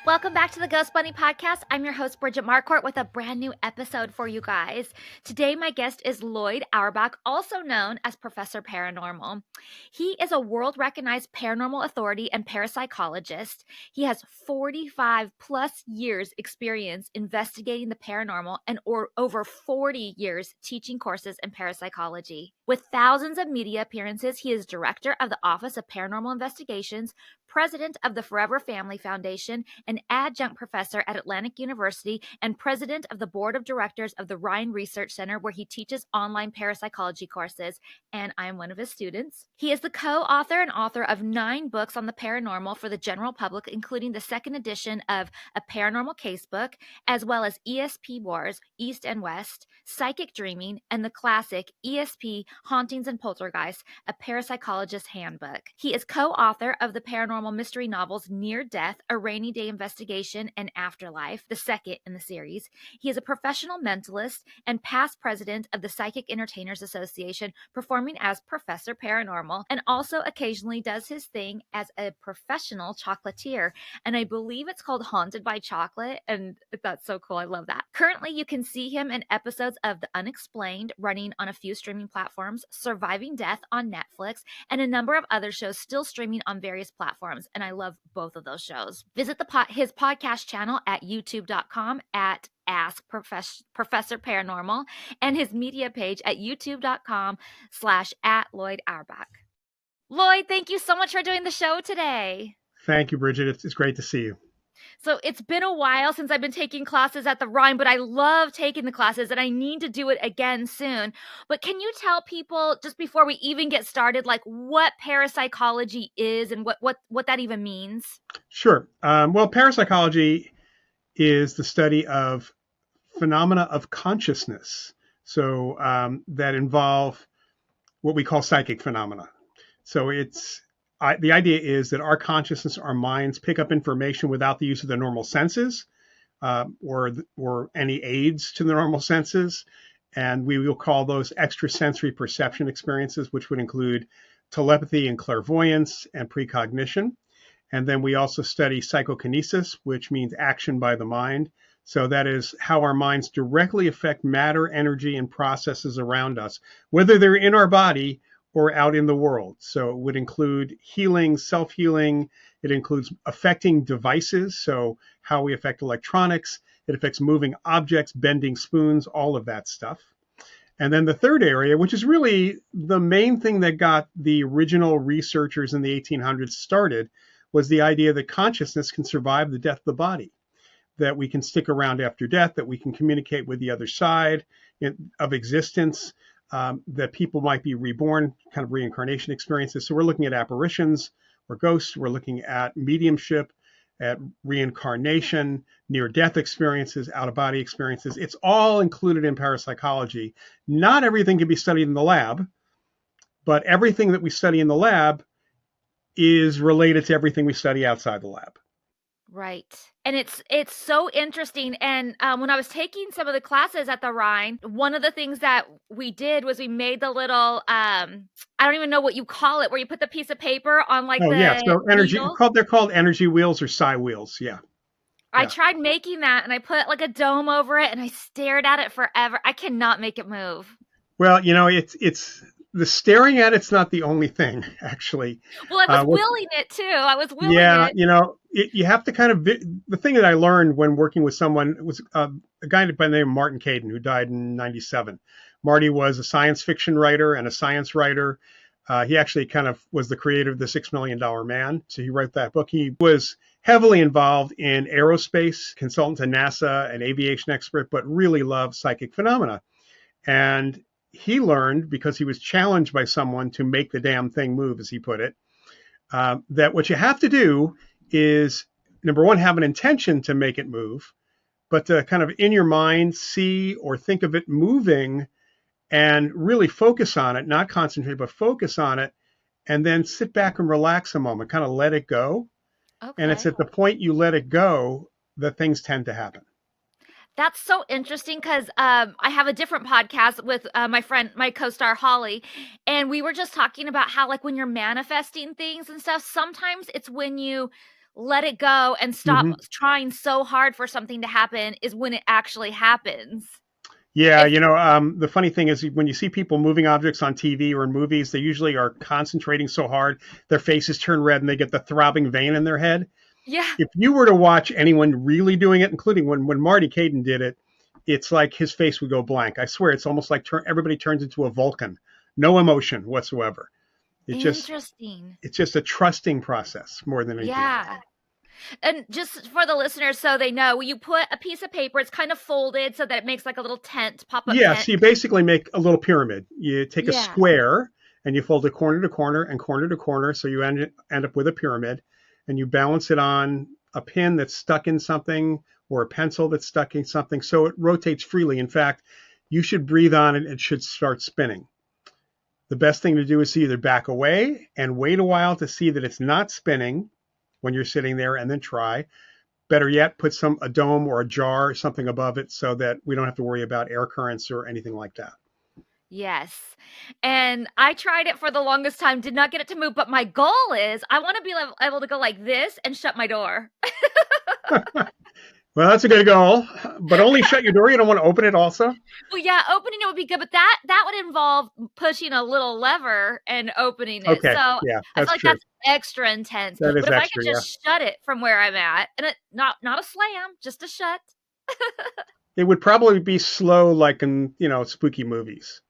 Welcome back to the Ghost Bunny Podcast. I'm your host, Bridget Marcourt, with a brand new episode for you guys. Today, my guest is Loyd Auerbach, also known as Professor Paranormal. He is a world-recognized paranormal authority and parapsychologist. He has 45 plus years experience investigating the paranormal and over 40 years teaching courses in parapsychology. With thousands of media appearances, he is director of the Office of Paranormal Investigations, president of the Forever Family Foundation, an adjunct professor at Atlantic University, and president of the board of directors of the Rhine Research Center, where he teaches online parapsychology courses, and I am one of his students. He is the co-author and author of 9 books on the paranormal for the general public, including the second edition of A Paranormal Casebook, as well as ESP Wars, East and West, Psychic Dreaming, and the classic ESP Hauntings and Poltergeists, a parapsychologist's handbook. He is co-author of the paranormal mystery novels Near Death, A Rainy Day Investigation, and Afterlife, the second in the series. He is a professional mentalist and past president of the Psychic Entertainers Association, performing as Professor Paranormal, and also occasionally does his thing as a professional chocolatier. And I believe it's called Haunted by Chocolate, and that's so cool. I love that. Currently, you can see him in episodes of The Unexplained, running on a few streaming platforms, Surviving Death on Netflix, and a number of other shows still streaming on various platforms. And I love both of those shows. Visit his podcast channel at youtube.com at Ask Professor Paranormal, and his media page at youtube.com/@Loyd Auerbach. Loyd, thank you so much for doing the show today. Thank you, Bridget. It's great to see you. So it's been a while since I've been taking classes at the Rhine, but I love taking the classes and I need to do it again soon. But can you tell people, just before we even get started, like what parapsychology is and what that even means? Sure. Well, parapsychology is the study of phenomena of consciousness. So that involve what we call psychic phenomena. So the idea is that our consciousness, our minds pick up information without the use of the normal senses or any aids to the normal senses. And we will call those extrasensory perception experiences, which would include telepathy and clairvoyance and precognition. And then we also study psychokinesis, which means action by the mind. So that is how our minds directly affect matter, energy, and processes around us, whether they're in our body or out in the world. So it would include healing, self-healing. It includes affecting devices, so how we affect electronics. It affects moving objects, bending spoons, all of that stuff. And then the third area, which is really the main thing that got the original researchers in the 1800s started, was the idea that consciousness can survive the death of the body, that we can stick around after death, that we can communicate with the other side of existence, that people might be reborn, kind of reincarnation experiences. So we're looking at apparitions or ghosts. We're looking at mediumship, at reincarnation, near-death experiences, out-of-body experiences. It's all included in parapsychology. Not everything can be studied in the lab, but everything that we study in the lab is related to everything we study outside the lab. Right. And it's so interesting. And when I was taking some of the classes at the Rhine, one of the things that we did was we made the little, I don't even know what you call it, where you put the piece of paper on like So energy, they're called energy wheels or sigh wheels. Yeah. I tried making that and I put like a dome over it and I stared at it forever. I cannot make it move. Well, it's the staring at it's not the only thing, actually. Well, I was willing it too. I was willing it. You have to kind of, the thing that I learned when working with someone was a guy by the name of Martin Caden, who died in 97. Marty was a science fiction writer and a science writer. He actually kind of was the creator of the $6 Million Man. So he wrote that book. He was heavily involved in aerospace, consultant to NASA, an aviation expert, but really loved psychic phenomena. And he learned, because he was challenged by someone to make the damn thing move, as he put it, that what you have to do is, number one, have an intention to make it move, but to kind of in your mind see or think of it moving and really focus on it, not concentrate, but focus on it, and then sit back and relax a moment, kind of let it go. Okay. And it's at the point you let it go that things tend to happen. That's so interesting because I have a different podcast with my friend, my co-star Holly, and we were just talking about how, like, when you're manifesting things and stuff, sometimes it's when you let it go and stop Hmm. trying so hard for something to happen is when it actually happens. Yeah, If the funny thing is when you see people moving objects on TV or in movies, they usually are concentrating so hard, their faces turn red and they get the throbbing vein in their head. yeah, If you were to watch anyone really doing it, including when Marty Caden did it, it's like his face would go blank. I swear, it's almost like everybody turns into a Vulcan, no emotion whatsoever. It just interesting. it's just a trusting process more than anything else. Yeah. And just for the listeners so they know, you put a piece of paper, it's kind of folded so that it makes like a little tent, pop-up Yeah, tent. so you basically make a little pyramid. You take a Yeah. square and you fold it corner to corner and corner to corner, so you end up with a pyramid, and you balance it on a pin that's stuck in something or a pencil that's stuck in something, so it rotates freely. In fact, you should breathe on it; it should start spinning. The best thing to do is to either back away and wait a while to see that it's not spinning when you're sitting there, and then try. Better yet, put a dome or a jar or something above it so that we don't have to worry about air currents or anything like that. Yes. And I tried it for the longest time, did not get it to move, but my goal is I want to be able to go like this and shut my door. Well, that's a good goal, but only shut your door. You don't want to open it also? Well, yeah, opening it would be good, but that would involve pushing a little lever and opening it. Okay, So yeah, I feel that's like true. that's extra intense. That is But if I extra, could yeah. just shut it from where I'm at, and not a slam, just a shut. It would probably be slow like in, spooky movies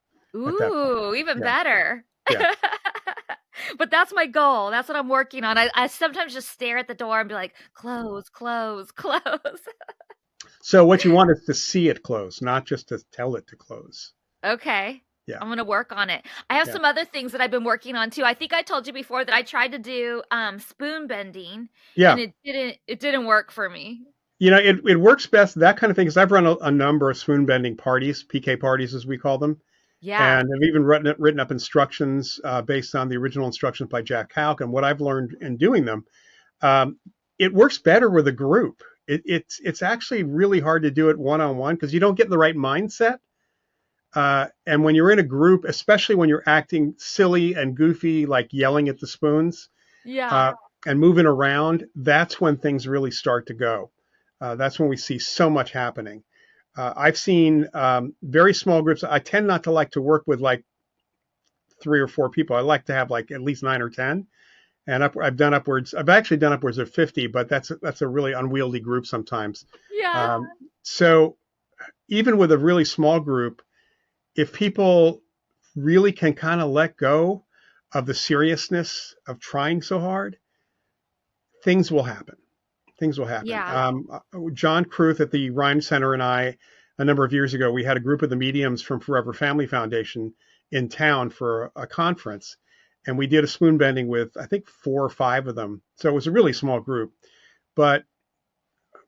at that point. Ooh, even Yeah, better. yeah. But that's my goal. That's what I'm working on. I sometimes just stare at the door and be like, close, close, close. So what you want is to see it close, not just to tell it to close. Okay. Yeah, I'm gonna work on it. I have yeah, some other things that I've been working on too. I think I told you before that I tried to do spoon bending yeah. and it didn't work for me. It works best, that kind of thing, because I've run a number of spoon bending parties, PK parties as we call them. Yeah. And I've even written up instructions based on the original instructions by Jack Halk and what I've learned in doing them. Um, it works better with a group. It's actually really hard to do it one-on-one because you don't get in the right mindset. And when you're in a group, especially when you're acting silly and goofy, like yelling at the spoons Yeah. uh, and moving around, that's when things really start to go. That's when we see so much happening. I've seen very small groups. I tend not to like to work with like 3 or 4 people. I like to have like at least 9 or 10. And I've actually done upwards of 50, but that's a really unwieldy group sometimes. Yeah. So even with a really small group, if people really can kind of let go of the seriousness of trying so hard, things will happen. Things will happen. Yeah. John Cruth at the Rhine Center and I, a number of years ago, we had a group of the mediums from Forever Family Foundation in town for a conference. And we did a spoon bending with, I think, 4 or 5 of them. So it was a really small group. But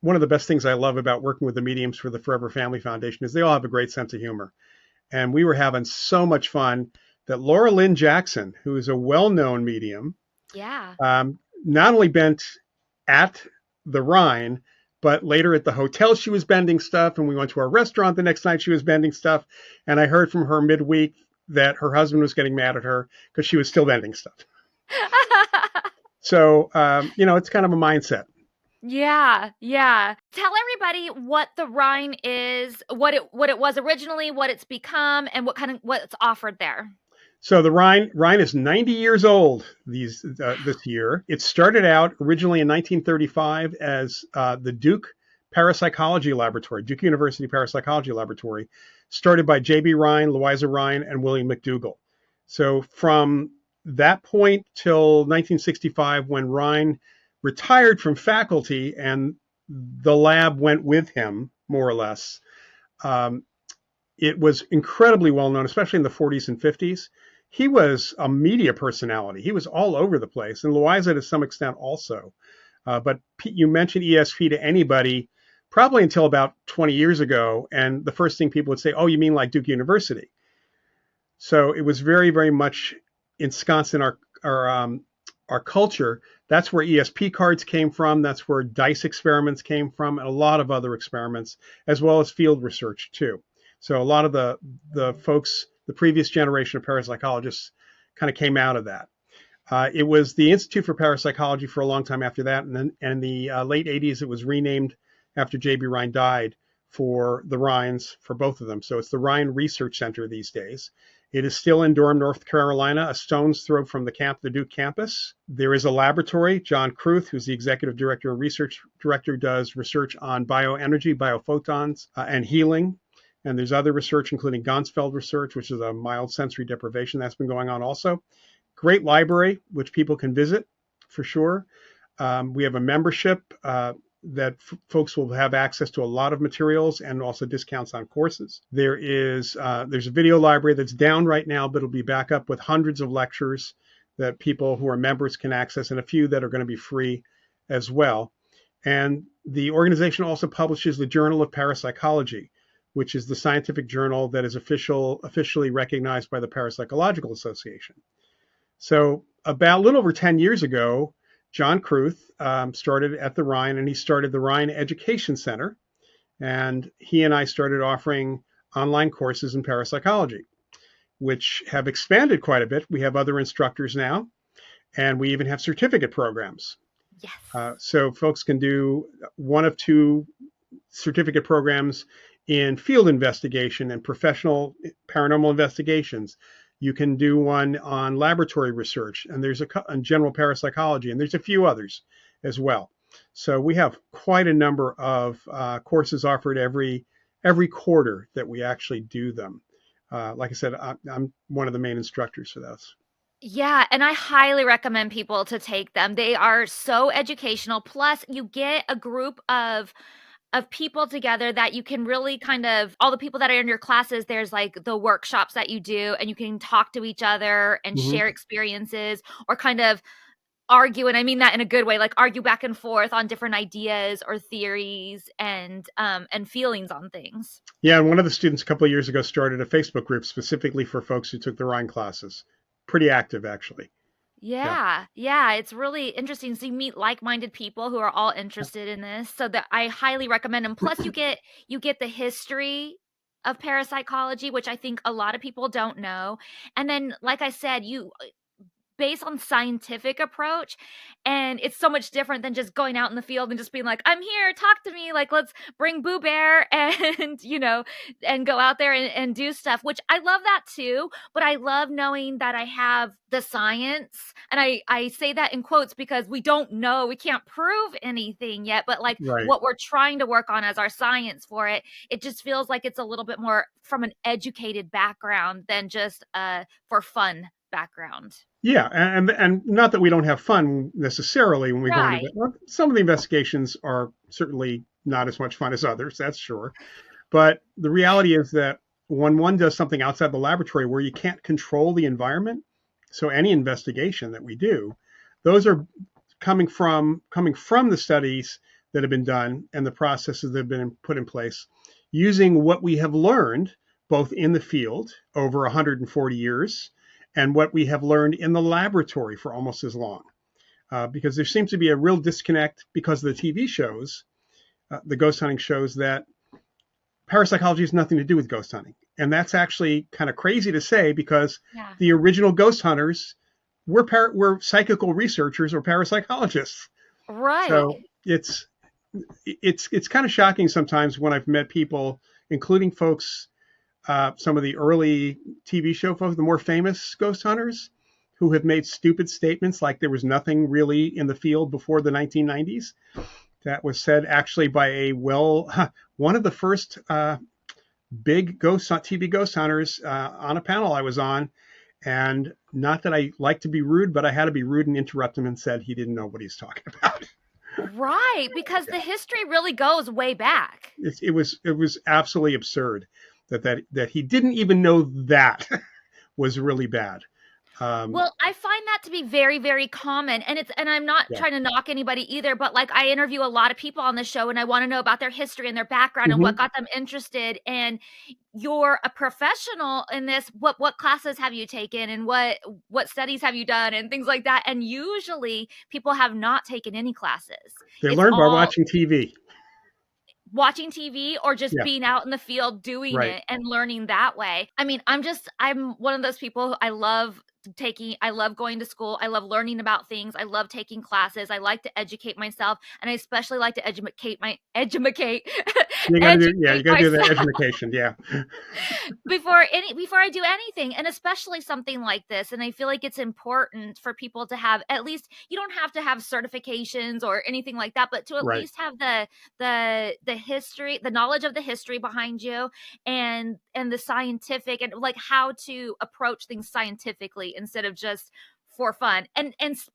one of the best things I love about working with the mediums for the Forever Family Foundation is they all have a great sense of humor. And we were having so much fun that Laura Lynn Jackson, who is a well-known medium, Yeah. not only bent at the Rhine, but later at the hotel she was bending stuff, and we went to our restaurant the next night she was bending stuff, and I heard from her midweek that her husband was getting mad at her because she was still bending stuff. So it's kind of a mindset. Yeah, yeah. Tell everybody what the Rhine is, what it was originally, what it's become, and what's offered there. So the Rhine is 90 years old this year. It started out originally in 1935 as the Duke Parapsychology Laboratory, Duke University Parapsychology Laboratory, started by J.B. Rhine, Louisa Rhine, and William McDougall. So from that point till 1965, when Rhine retired from faculty and the lab went with him, more or less, it was incredibly well known, especially in the 40s and 50s. He was a media personality. He was all over the place, and Louisa to some extent also. But you mentioned ESP to anybody, probably until about 20 years ago, and the first thing people would say, "Oh, you mean like Duke University?" So it was very, very much ensconced in our culture. That's where ESP cards came from. That's where dice experiments came from, and a lot of other experiments, as well as field research too. So a lot of the folks, the previous generation of parapsychologists, kind of came out of that. It was the Institute for Parapsychology for a long time after that, and then in the late 80s, it was renamed after J.B. Rhine died for the Rhines for both of them. So it's the Rhine Research Center these days. It is still in Durham, North Carolina, a stone's throw from the Duke campus. There is a laboratory. John Kruth, who's the executive director and research director, does research on bioenergy, biophotons, and healing. And there's other research, including ganzfeld research, which is a mild sensory deprivation that's been going on also. Great library, which people can visit for sure. We have a membership that folks will have access to a lot of materials and also discounts on courses. There's a video library that's down right now, but it'll be back up with hundreds of lectures that people who are members can access, and a few that are going to be free as well. And the organization also publishes the Journal of Parapsychology, which is the scientific journal that is officially recognized by the Parapsychological Association. So about a little over 10 years ago, John Kruth started at the Rhine, and he started the Rhine Education Center. And he and I started offering online courses in parapsychology, which have expanded quite a bit. We have other instructors now, and we even have certificate programs. Yes. So folks can do one of two certificate programs in field investigation and professional paranormal investigations. You can do one on laboratory research, and there's on general parapsychology, and there's a few others as well. So we have quite a number of courses offered every quarter that we actually do them. Like I said, I'm one of the main instructors for those. Yeah, and I highly recommend people to take them. They are so educational. Plus, you get a group of people together that you can really kind of all the people that are in your classes, there's like the workshops that you do, and you can talk to each other and Mm-hmm. share experiences or kind of argue, and I mean that in a good way, like argue back and forth on different ideas or theories and feelings on things. Yeah, and one of the students a couple of years ago started a Facebook group specifically for folks who took the Rhine classes. Pretty active, actually. Yeah. Yeah, it's really interesting. So you meet like-minded people who are all interested in this. So that I highly recommend them. Plus you get the history of parapsychology, which I think a lot of people don't know. And then, like I said, you based on scientific approach, and it's so much different than just going out in the field and just being like, I'm here, talk to me, like let's bring Boo Bear and and go out there and do stuff, which I love that too. But I love knowing that I have the science, and I say that in quotes because we don't know, we can't prove anything yet, but like Right. what we're trying to work on as our science for it just feels like it's a little bit more from an educated background than just for fun background. Yeah, and not that we don't have fun necessarily when we go into Right. it. Well, some of the investigations are certainly not as much fun as others, that's sure. But the reality is that when one does something outside the laboratory where you can't control the environment, so any investigation that we do, those are coming from the studies that have been done and the processes that have been put in place using what we have learned both in the field over 140 years and what we have learned in the laboratory for almost as long. Because there seems to be a real disconnect because of the TV shows, the ghost hunting shows, that parapsychology has nothing to do with ghost hunting. And that's actually kind of crazy to say because the original ghost hunters were psychical researchers or parapsychologists. Right. So it's kind of shocking sometimes when I've met people, including folks, some of the early TV show folks, the more famous ghost hunters, who have made stupid statements like there was nothing really in the field before the 1990s. That was said actually by one of the first big TV ghost hunters on a panel I was on. And not that I like to be rude, but I had to be rude and interrupt him and said he didn't know what he's talking about. Right, because the history really goes way back. It was absolutely absurd that he didn't even know that was really bad. Well, I find that to be very, very common, and I'm not trying to knock anybody either, but like I interview a lot of people on the show, and I want to know about their history and their background and what got them interested. And you're a professional in this. What classes have you taken, and what studies have you done, and things like that. And usually, people have not taken any classes. They learn by watching TV. Watching TV or just being out in the field doing it and learning that way. I mean, I'm one of those people who I love I love going to school. I love learning about things. I love taking classes. I like to educate myself, and I especially like to educate You got to do, yeah, you educate got to do the myself education. Yeah. before I do anything, and especially something like this. And I feel like it's important for people to have, at least, you don't have to have certifications or anything like that, but to at Right. least have the history, the knowledge of the history behind you, and the scientific, and like how to approach things scientifically instead of just for fun,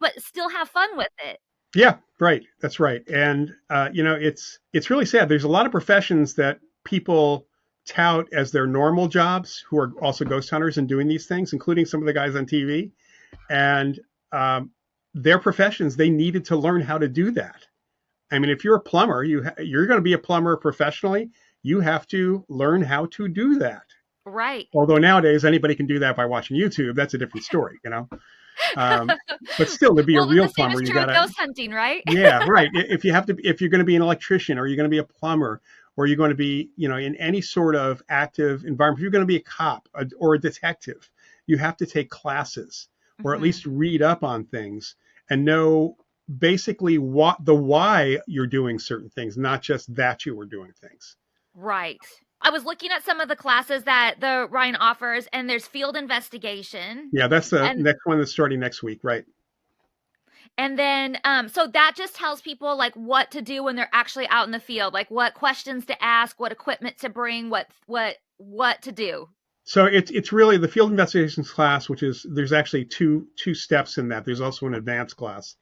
but still have fun with it. Yeah, right. That's right. And it's really sad. There's a lot of professions that people tout as their normal jobs who are also ghost hunters and doing these things, including some of the guys on TV. And their professions, they needed to learn how to do that. I mean, if you're a plumber, you're going to be a plumber professionally. You have to learn how to do that. Right. Although nowadays anybody can do that by watching YouTube. That's a different story, but still, to be a Well, then real the same plumber, is you true with gotta, ghost hunting, right? yeah, right. If you're going to be an electrician, or you're going to be a plumber, or you're going to be, in any sort of active environment, if you're going to be a cop or a detective, you have to take classes, or at Mhm. least read up on things and know basically why you're doing certain things, not just that you were doing things. Right. I was looking at some of the classes that the Rhine offers, and there's field investigation, Yeah, that's the and next one that's starting next week, right? then so that just tells people like what to do when they're actually out in the field, like what questions to ask, what equipment to bring, what to do. So it's really the field investigations class, which is, there's actually two steps in that. There's also an advanced class,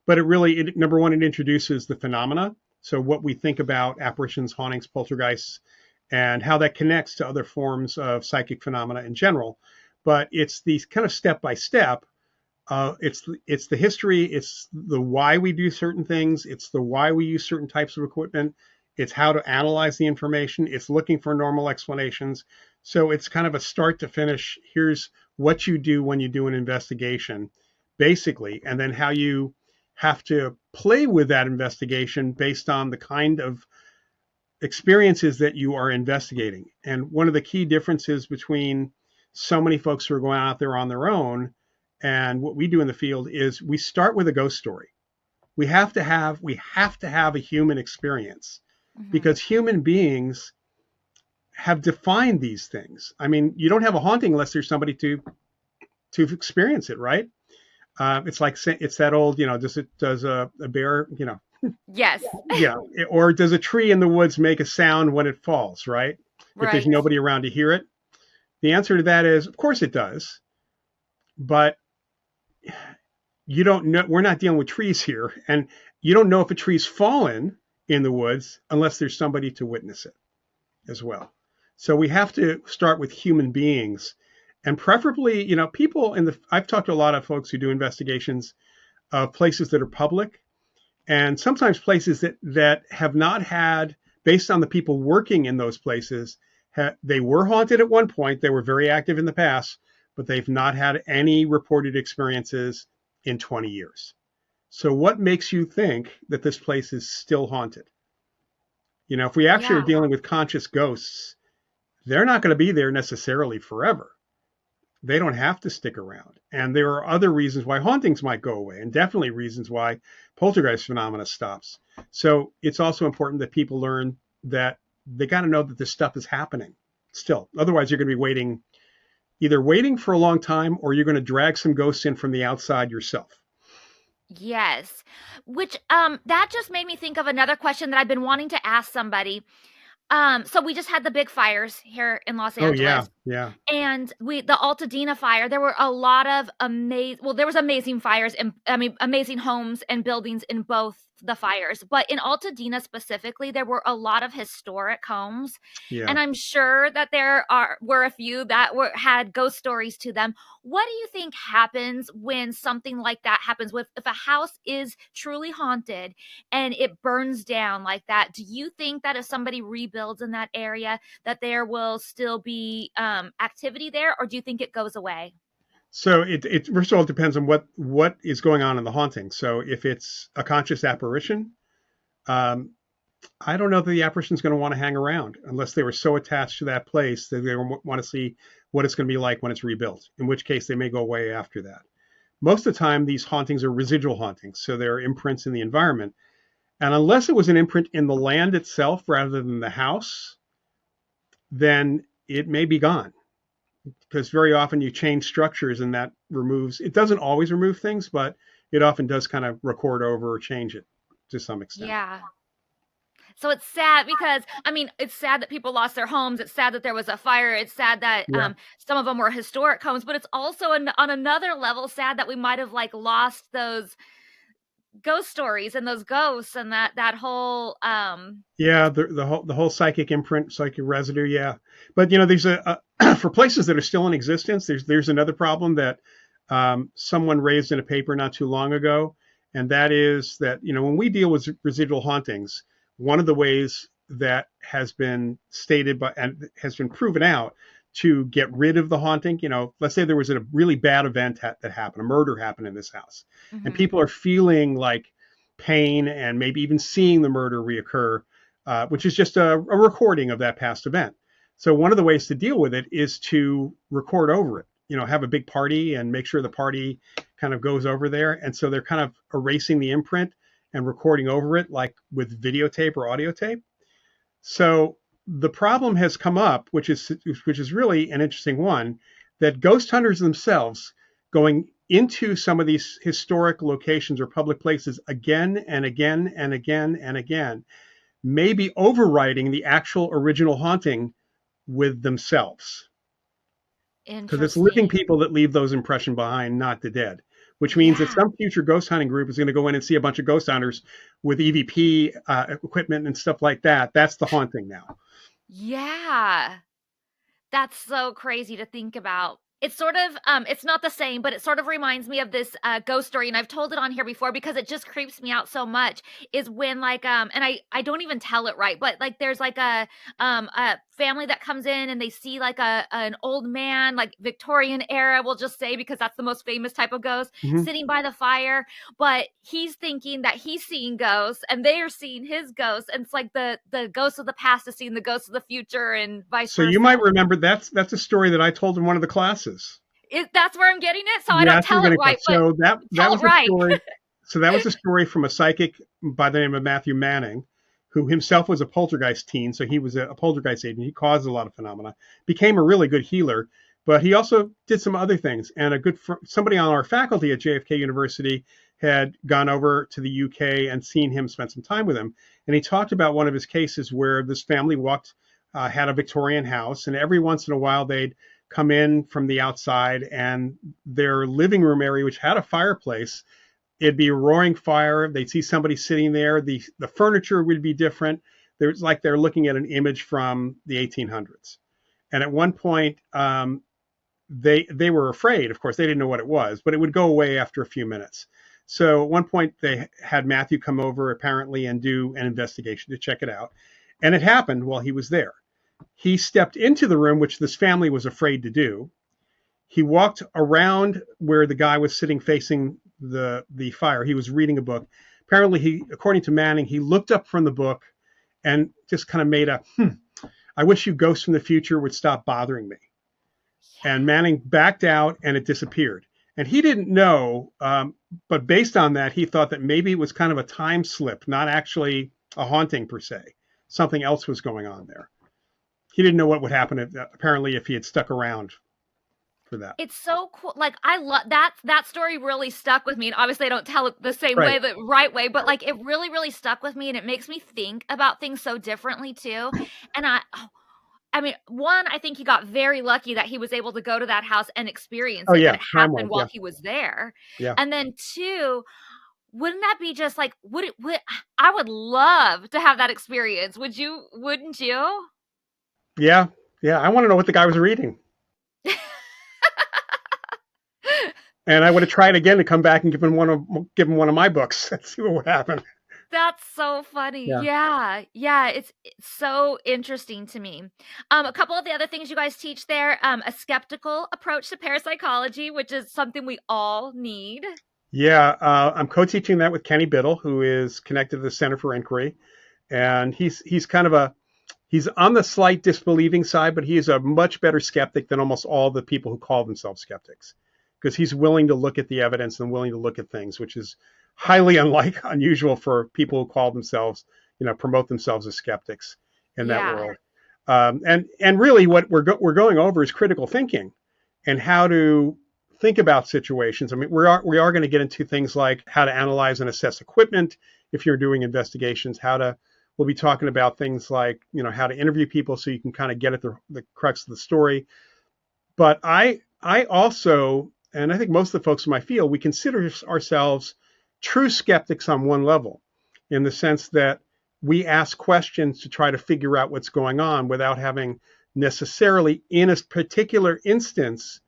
but number one, it introduces the phenomena. So what we think about apparitions, hauntings, poltergeists, and how that connects to other forms of psychic phenomena in general. But it's these kind of step by step. It's the history. It's the why we do certain things. It's the why we use certain types of equipment. It's how to analyze the information. It's looking for normal explanations. So it's kind of a start to finish. Here's what you do when you do an investigation, basically, and then how you have to play with that investigation based on the kind of experiences that you are investigating. And one of the key differences between so many folks who are going out there on their own and what we do in the field is we start with a ghost story. We have to have a human experience, Mhm. because human beings have defined these things. I mean, you don't have a haunting unless there's somebody to experience it, right? It's that old, does a bear, Yes. yeah, or does a tree in the woods make a sound when it falls, right? If there's Right. nobody around to hear it. The answer to that is, of course it does, but you don't know. We're not dealing with trees here, and you don't know if a tree's fallen in the woods unless there's somebody to witness it as well. So we have to start with human beings, and preferably, people I've talked to a lot of folks who do investigations of places that are public, and sometimes places that have not had, based on the people working in those places, they were haunted at one point. They were very active in the past, but they've not had any reported experiences in 20 years. So what makes you think that this place is still haunted? If we actually are Yeah. dealing with conscious ghosts, they're not going to be there necessarily forever. They don't have to stick around. And there are other reasons why hauntings might go away, and definitely reasons why poltergeist phenomena stops. So it's also important that people learn that they got to know that this stuff is happening still. Otherwise, you're going to be either waiting for a long time, or you're going to drag some ghosts in from the outside yourself. Yes. Which that just made me think of another question that I've been wanting to ask somebody. So we just had the big fires here in Los Oh yeah, Angeles. yeah. And the Altadena fire, there were a lot of there was amazing fires, and I mean amazing homes and buildings in both the fires. But in Altadena specifically, there were a lot of historic homes, Yeah. and I'm sure that were a few that had ghost stories to them. What do you think happens when something like that happens? If a house is truly haunted and it burns down like that, do you think that if somebody rebuilds in that area, that there will still be activity there, or do you think it goes away? So it first of all, it depends on what is going on in the haunting. So if it's a conscious apparition, um, I don't know that the apparition is going to want to hang around unless they were so attached to that place that they want to see what it's going to be like when it's rebuilt, in which case they may go away after that. Most of the time, these hauntings are residual hauntings, so they're imprints in the environment. And unless it was an imprint in the land itself rather than the house, then it may be gone. Because very often you change structures and that removes, it doesn't always remove things, but it often does kind of record over or change it to some extent. Yeah. So it's sad because, I mean, it's sad that people lost their homes. It's sad that there was a fire. It's sad that some of them were historic homes, but it's also on another level sad that we might have like lost those ghost stories and those ghosts and that whole the whole psychic imprint, psychic residue. Yeah, but there's for places that are still in existence, there's another problem that someone raised in a paper not too long ago, and that is that when we deal with residual hauntings, one of the ways that has been stated by and has been proven out to get rid of the haunting, let's say there was a really bad event that happened, a murder happened in this house, and people are feeling like pain and maybe even seeing the murder reoccur, which is just a recording of that past event. So one of the ways to deal with it is to record over it, have a big party and make sure the party kind of goes over there. And so they're kind of erasing the imprint and recording over it, like with videotape or audio tape. So the problem has come up, which is really an interesting one, that ghost hunters themselves going into some of these historic locations or public places again and again and again and again may be overriding the actual original haunting with themselves. Because it's living people that leave those impressions behind, not the dead. Which means that some future ghost hunting group is going to go in and see a bunch of ghost hunters with EVP equipment and stuff like that. That's the haunting now. Yeah. That's so crazy to think about. It's sort of, it's not the same, but it sort of reminds me of this ghost story, and I've told it on here before because it just creeps me out so much, is when like, and I don't even tell it right, but like there's like a family that comes in and they see like an old man, like Victorian era, we'll just say, because that's the most famous type of ghost, sitting by the fire, but he's thinking that he's seeing ghosts and they are seeing his ghosts, and it's like the ghost of the past is seeing the ghost of the future and vice versa. So you might remember that's a story that I told in one of the classes. That's where I'm getting it, so I don't tell it right. So that was a story. So that was a story from a psychic by the name of Matthew Manning, who himself was a poltergeist teen. So he was a poltergeist agent. He caused a lot of phenomena, became a really good healer, but he also did some other things. And somebody on our faculty at JFK University had gone over to the UK and seen him, spent some time with him. And he talked about one of his cases where this family had a Victorian house, and every once in a while they'd come in from the outside, and their living room area, which had a fireplace, it'd be a roaring fire. They'd see somebody sitting there. The furniture would be different. There's like they're looking at an image from the 1800s. And at one point, they were afraid. Of course, they didn't know what it was, but it would go away after a few minutes. So at one point, they had Matthew come over apparently and do an investigation to check it out. And it happened while he was there. He stepped into the room, which this family was afraid to do. He walked around where the guy was sitting facing the fire. He was reading a book. Apparently, according to Manning, he looked up from the book and just kind of made I wish you ghosts from the future would stop bothering me. And Manning backed out and it disappeared. And he didn't know, but based on that, he thought that maybe it was kind of a time slip, not actually a haunting per se. Something else was going on there. He didn't know what would happen apparently if he had stuck around for that. It's so cool. Like I love that story really stuck with me. And obviously I don't tell it the same way, the right way, but like it really, really stuck with me, and it makes me think about things so differently too. And I mean, one, I think he got very lucky that he was able to go to that house and experience it. Yeah, it happened while he was there. Yeah. And then two, wouldn't that be just like, I would love to have that experience. Wouldn't you? Yeah. I want to know what the guy was reading. And I would have tried again to come back and give him one of my books. Let's see what would happen. That's so funny. Yeah. It's so interesting to me. A couple of the other things you guys teach there, a skeptical approach to parapsychology, which is something we all need. Yeah. I'm co-teaching that with Kenny Biddle, who is connected to the Center for Inquiry. And he's kind of He's on the slight disbelieving side, but he is a much better skeptic than almost all the people who call themselves skeptics, because he's willing to look at the evidence and willing to look at things, which is highly unusual for people who call themselves, promote themselves as skeptics in that Yeah. world. And really what we're going over is critical thinking and how to think about situations. I mean, we are going to get into things like how to analyze and assess equipment if you're doing investigations, we'll be talking about things like, how to interview people so you can kind of get at the crux of the story. But I also, and I think most of the folks in my field, we consider ourselves true skeptics on one level, in the sense that we ask questions to try to figure out what's going on without having necessarily in a particular instance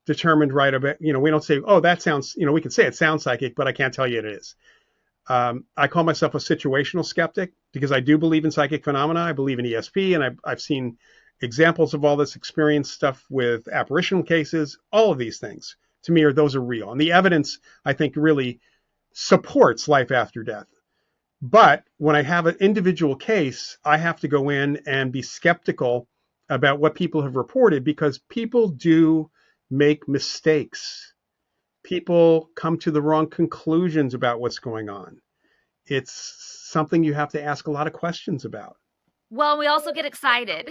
determined right about, we don't say, oh, that sounds, we can say it sounds psychic, but I can't tell you it is. I call myself a situational skeptic because I do believe in psychic phenomena. I believe in ESP, and I've seen examples of all this experience stuff with apparitional cases. All of these things, to me, those are real. And the evidence, I think, really supports life after death. But when I have an individual case, I have to go in and be skeptical about what people have reported, because people do make mistakes. People come to the wrong conclusions about what's going on. It's something you have to ask a lot of questions about. Well, we also get excited.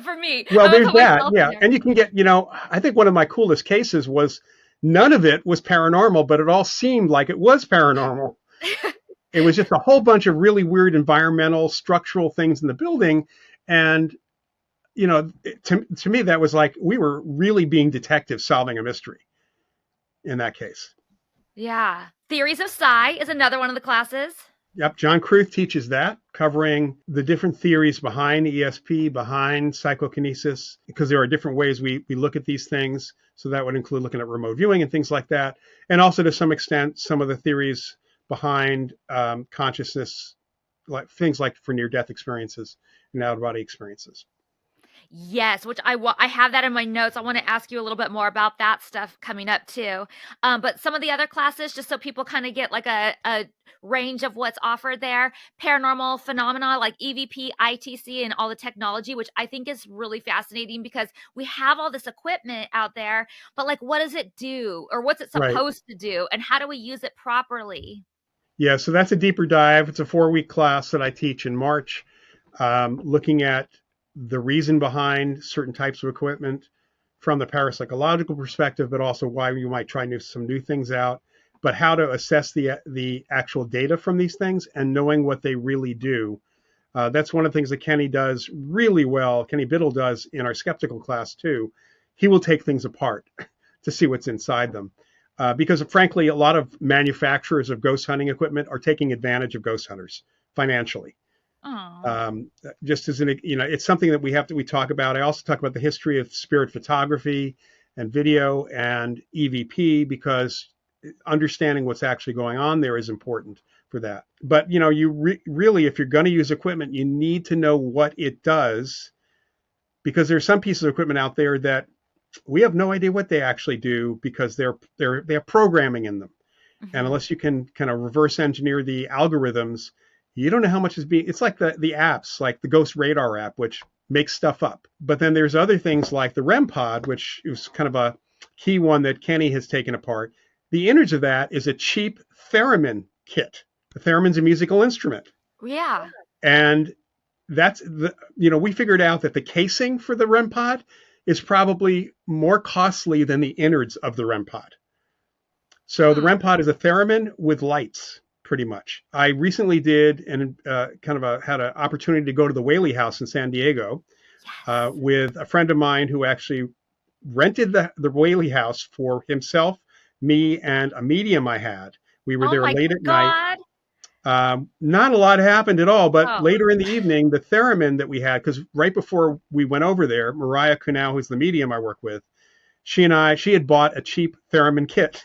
For me. Well, there's that. Yeah. And you can get, I think one of my coolest cases was none of it was paranormal, but it all seemed like it was paranormal. It was just a whole bunch of really weird environmental, structural things in the building. And, to me, that was like we were really being detectives solving a mystery in that case. Yeah. Theories of Sigh is another one of the classes. Yep. John Kruth teaches that, covering the different theories behind ESP, behind psychokinesis, because there are different ways we look at these things. So that would include looking at remote viewing and things like that. And also, to some extent, some of the theories behind consciousness, like things like for near-death experiences and out-of-body experiences. Yes, which I have that in my notes. I want to ask you a little bit more about that stuff coming up too. But some of the other classes, just so people kind of get like a range of what's offered there, paranormal phenomena like EVP, ITC, and all the technology, which I think is really fascinating because we have all this equipment out there, but like, what does it do, or what's it supposed to do, and how do we use it properly? Yeah, so that's a deeper dive. It's a 4-week class that I teach in March, looking at the reason behind certain types of equipment from the parapsychological perspective, but also why you might try some new things out, but how to assess the actual data from these things and knowing what they really do. That's one of the things that Kenny does really well. Kenny Biddle does in our skeptical class too. He will take things apart to see what's inside them. Because frankly, a lot of manufacturers of ghost hunting equipment are taking advantage of ghost hunters financially. Just as it's something that we talk about. I also talk about the history of spirit photography and video and EVP, because understanding what's actually going on there is important for that. But you really, if you're going to use equipment, you need to know what it does, because there's some pieces of equipment out there that we have no idea what they actually do, because they have programming in them. Mm-hmm. And unless you can kind of reverse engineer the algorithms, you don't know how much is being, it's like the apps, like the Ghost Radar app, which makes stuff up. But then there's other things like the REM pod, which is kind of a key one that Kenny has taken apart. The image of that is a cheap theremin kit. The theremin's a musical instrument. Yeah. And that's we figured out that the casing for the REM pod is probably more costly than the innards of the REM pod. So the REM pod is a theremin with lights, pretty much. I recently did and had an opportunity to go to the Whaley House in San Diego with a friend of mine who actually rented the Whaley House for himself, me, and a medium I had. We were there late at night. Not a lot happened at all, but later in the evening, the theremin that we had, because right before we went over there, Mariah Kunau, who's the medium I work with, she had bought a cheap theremin kit,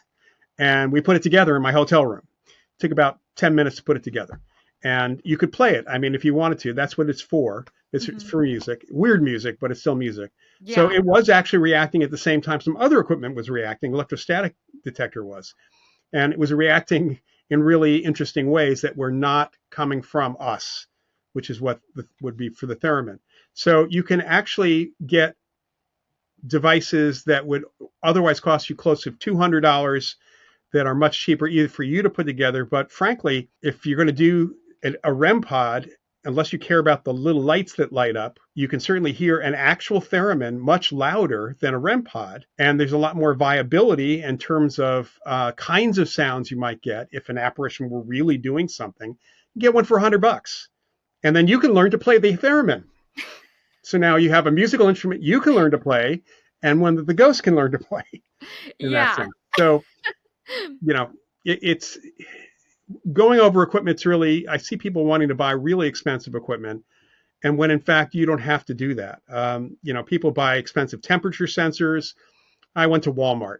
and we put it together in my hotel room. It took about 10 minutes to put it together. And you could play it. I mean, if you wanted to, that's what it's for. It's for music, weird music, but it's still music. Yeah. So it was actually reacting at the same time some other equipment was reacting. Electrostatic detector was. And it was reacting in really interesting ways that were not coming from us. which is what would be for the theremin. So you can actually get devices that would otherwise cost you close to $200 that are much cheaper either for you to put together. But frankly, if you're going to do a REM pod, unless you care about the little lights that light up, you can certainly hear an actual theremin much louder than a REM pod. And there's a lot more viability in terms of kinds of sounds you might get if an apparition were really doing something. You get one for $100. And then you can learn to play the theremin. So now you have a musical instrument you can learn to play, and one that the ghost can learn to play in that sense. So, it's going over equipment's really, I see people wanting to buy really expensive equipment, and when in fact you don't have to do that. People buy expensive temperature sensors. I went to Walmart,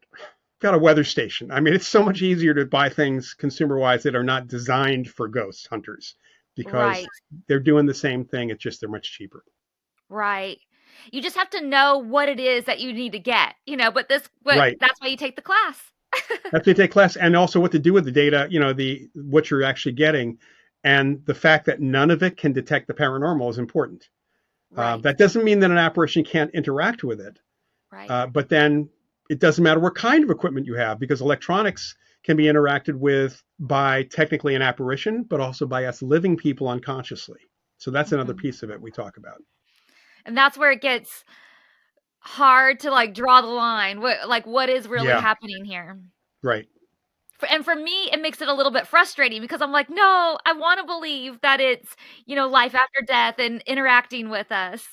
got a weather station. I mean, it's so much easier to buy things consumer-wise that are not designed for ghost hunters because they're doing the same thing. It's just they're much cheaper. Right. You just have to know what it is that you need to get, but that's why you take the class. That's why you take class, and also what to do with the data, what you're actually getting. And the fact that none of it can detect the paranormal is important. Right. That doesn't mean that an apparition can't interact with it. Right. But then it doesn't matter what kind of equipment you have, because electronics can be interacted with by technically an apparition, but also by us living people unconsciously. So that's another piece of it we talk about. And that's where it gets hard to draw the line. What is really happening here? Right. And for me, it makes it a little bit frustrating because I'm like, no, I want to believe that it's, life after death and interacting with us.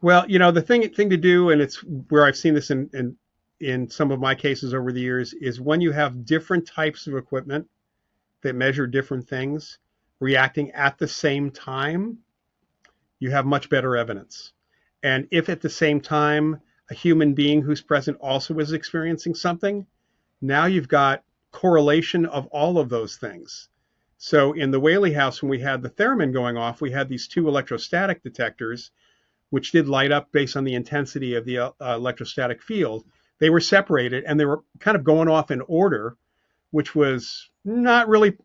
Well, the thing to do, and it's where I've seen this in some of my cases over the years, is when you have different types of equipment that measure different things reacting at the same time, you have much better evidence. And if at the same time a human being who's present also is experiencing something, now you've got correlation of all of those things. So in the Whaley house, when we had the theremin going off, we had these two electrostatic detectors, which did light up based on the intensity of the electrostatic field. They were separated and they were kind of going off in order, which was not really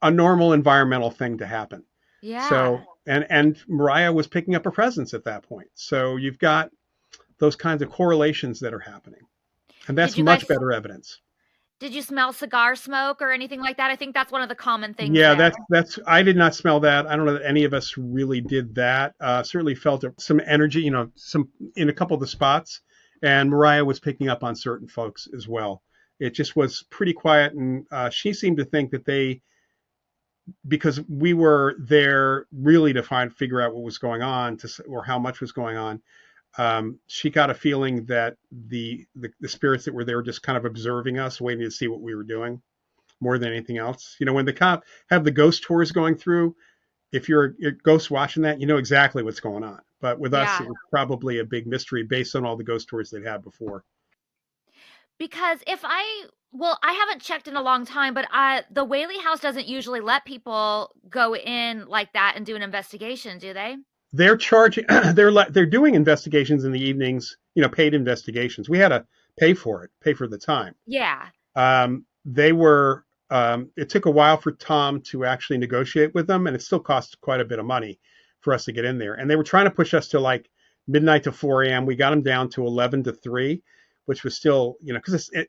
a normal environmental thing to happen. Yeah. So, and Mariah was picking up a presence at that point. So you've got those kinds of correlations that are happening. And that's much better evidence. Did you smell cigar smoke or anything like that? I think that's one of the common things. Yeah, that's. I did not smell that. I don't know that any of us really did that. Certainly felt some energy, some in a couple of the spots. And Mariah was picking up on certain folks as well. It just was pretty quiet, and she seemed to think that because we were there really to figure out what was going on or how much was going on. She got a feeling that the spirits that were there were just kind of observing us, waiting to see what we were doing more than anything else. When the cop have the ghost tours going through, if you're a ghost watching that, you know exactly what's going on. But with us, it was probably a big mystery based on all the ghost tours they'd had before. Because I haven't checked in a long time, but the Whaley house doesn't usually let people go in like that and do an investigation, do they? They're charging. They're doing investigations in the evenings. Paid investigations. We had to pay for the time. Yeah. They were. It took a while for Tom to actually negotiate with them, and it still cost quite a bit of money for us to get in there. And they were trying to push us to like midnight to 4 a.m. We got them down to 11 to 3, which was still,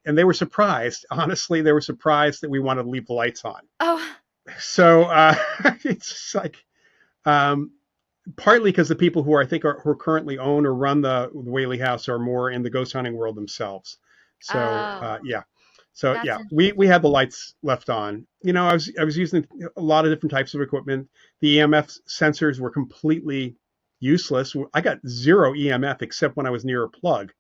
and they were surprised. Honestly, they were surprised that we wanted to leave the lights on. Oh. So it's like. Partly because the people who who currently own or run the Whaley house are more in the ghost hunting world themselves. So we had the lights left on. I was using a lot of different types of equipment. The EMF sensors were completely useless. I got zero EMF except when I was near a plug.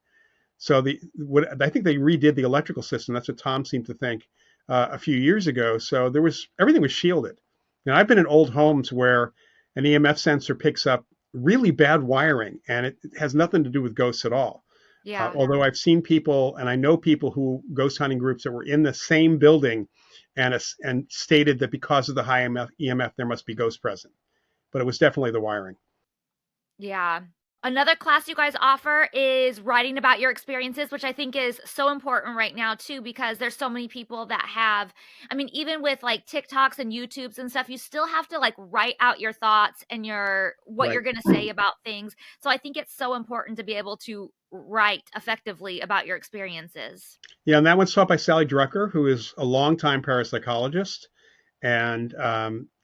So I think they redid the electrical system. That's what Tom seemed to think a few years ago. So everything was shielded. Now I've been in old homes where an EMF sensor picks up really bad wiring, and it has nothing to do with ghosts at all. Yeah. Although I've seen people, and I know people ghost hunting groups that were in the same building and stated that because of the high EMF, there must be ghosts present. But it was definitely the wiring. Yeah. Another class you guys offer is writing about your experiences, which I think is so important right now too, because there's so many people that have, I mean, even with like TikToks and YouTubes and stuff, you still have to like write out your thoughts and what you're Right. going to say about things. So I think it's so important to be able to write effectively about your experiences. Yeah, and that one's taught by Sally Drucker, who is a longtime parapsychologist and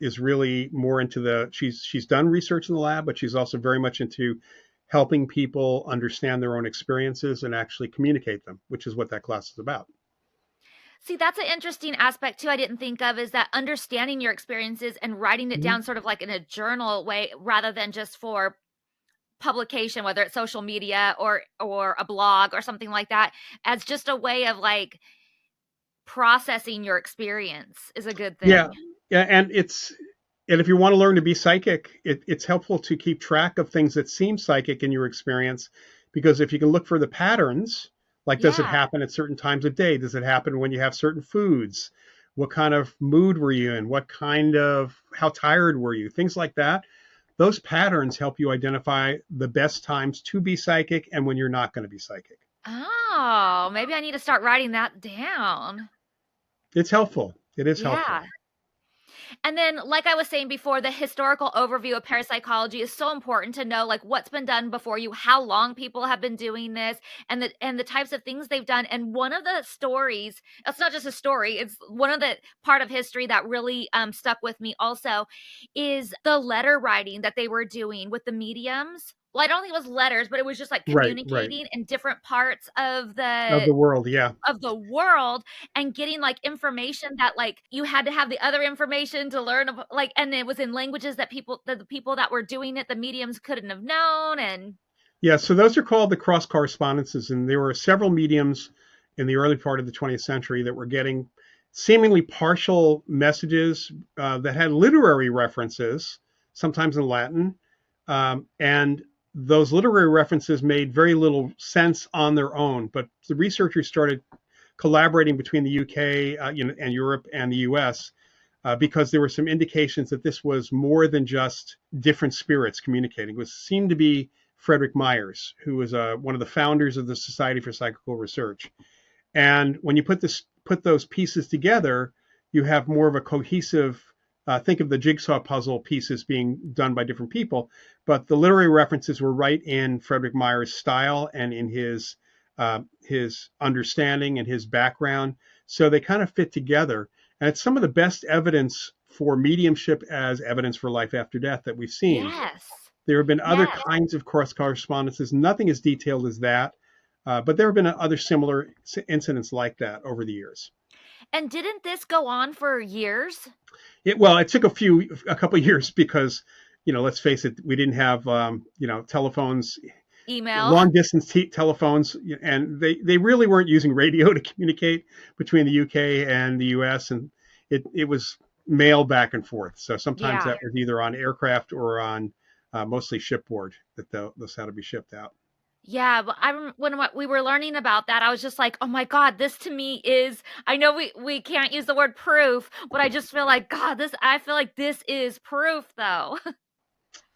is really more into she's done research in the lab, but she's also very much into helping people understand their own experiences and actually communicate them, which is what that class is about. See, that's an interesting aspect too I didn't think of, is that understanding your experiences and writing it Mhm. down sort of like in a journal way rather than just for publication, whether it's social media or a blog or something like that, as just a way of like processing your experience is a good Yeah, thing. yeah, and if you want to learn to be psychic, it's helpful to keep track of things that seem psychic in your experience, because if you can look for the patterns, like does it Yeah. happen at certain times of day? Does it happen when you have certain foods? What kind of mood were you in? How tired were you? Things like that. Those patterns help you identify the best times to be psychic and when you're not going to be psychic. Oh, maybe I need to start writing that down. It's helpful. It is helpful. Yeah. And then, like I was saying before, the historical overview of parapsychology is so important to know, like what's been done before you, how long people have been doing this, and the types of things they've done. And one of the stories, it's not just a story; it's one of the part of history that really stuck with me. Also, is the letter writing that they were doing with the mediums. Well, I don't think it was letters, but it was just like Right, right. communicating in different parts Of the world, yeah. of the world and getting like information that like you had to have the other information to learn like, and it was in languages that the people that were doing it, the mediums couldn't have known. And Yeah, so those are called the cross correspondences, and there were several mediums in the early part of the 20th century that were getting seemingly partial messages that had literary references, sometimes in Latin, and those literary references made very little sense on their own. But the researchers started collaborating between the UK, and Europe and the US, because there were some indications that this was more than just different spirits communicating. It seemed to be Frederick Myers, who was one of the founders of the Society for Psychical Research. And when you put those pieces together, you have more of a cohesive. Think of the jigsaw puzzle pieces being done by different people, but the literary references were right in Frederick Myers' style and in his understanding and his background. So they kind of fit together. And it's some of the best evidence for mediumship as evidence for life after death that we've seen. yes, There have been other yes. kinds of cross correspondences, nothing as detailed as that, but there have been other similar incidents like that over the years. And didn't this go on for years? It took a couple of years because, let's face it, we didn't have, telephones, Email. long distance telephones, and they really weren't using radio to communicate between the UK and the US, and it was mail back and forth. So sometimes Yeah. that was either on aircraft or on mostly shipboard that those had to be shipped out. Yeah, but when we were learning about that, I was just like, "Oh my god, this to me is." I know we can't use the word proof, but I just feel like, God, this. I feel like this is proof, though.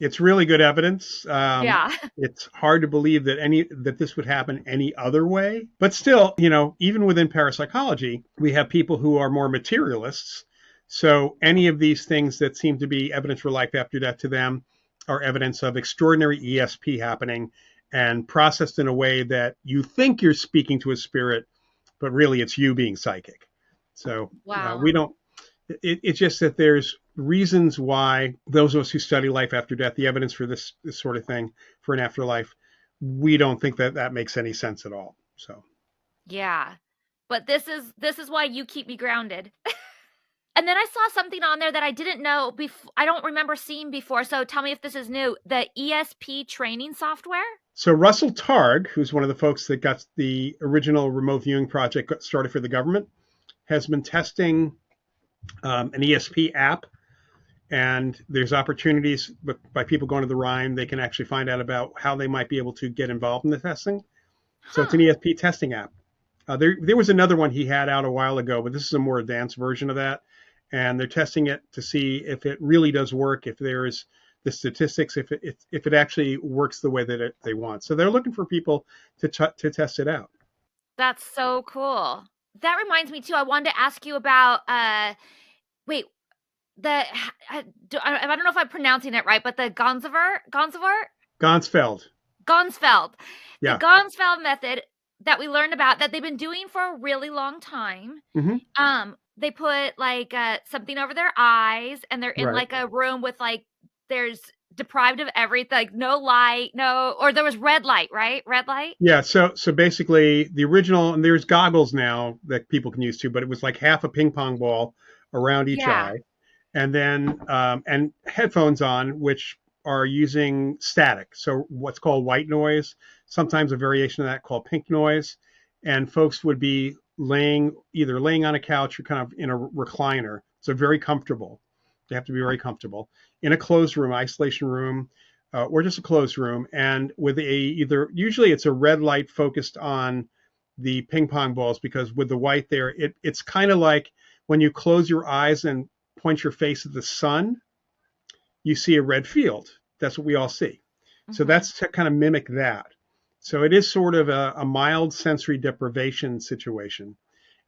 It's really good evidence. Yeah. It's hard to believe that this would happen any other way. But still, even within parapsychology, we have people who are more materialists. So any of these things that seem to be evidence for life after death to them are evidence of extraordinary ESP happening and processed in a way that you think you're speaking to a spirit, but really it's you being psychic. So Wow. we don't. It's just that there's reasons why those of us who study life after death, the evidence for this sort of thing, for an afterlife, we don't think that makes any sense at all. So Yeah. But this is why you keep me grounded. And then I saw something on there that I didn't know I don't remember seeing before. So tell me if this is new. The ESP training software? so Russell Targ, who's one of the folks that got the original remote viewing project started for the government, has been testing an ESP app. And there's opportunities by people going to the Rhine. They can actually find out about how they might be able to get involved in the testing. So it's Huh. an ESP testing app. There was another one he had out a while ago, but this is a more advanced version of that. And they're testing it to see if it really does work, if the the statistics if it actually works the way that they want. So they're looking for people to test it out. That's so cool. That reminds me too. I wanted to ask you about wait, I don't know if I'm pronouncing it right, but the Ganzfeld. Ganzfeld, the Yeah. Ganzfeld method that we learned about that they've been doing for a really long time. They put like something over their eyes, and they're in Right. like a room with like there's deprived of everything, like no light, or there was red light, right? Red light. Yeah. So basically, the original, and there's goggles now that people can use too, but it was like half a ping pong ball around each Yeah. eye, and then and headphones on, which are using static. So what's called white noise, sometimes a variation of that called pink noise, and folks would be either laying on a couch or kind of in a recliner. So very comfortable. They have to be very comfortable in a closed room, isolation room, or just a closed room, and with usually it's a red light focused on the ping pong balls, because with the white there, it's kind of like when you close your eyes and point your face at the sun, you see a red field. That's what we all see. So that's to kind of mimic that. So it is sort of a mild sensory deprivation situation.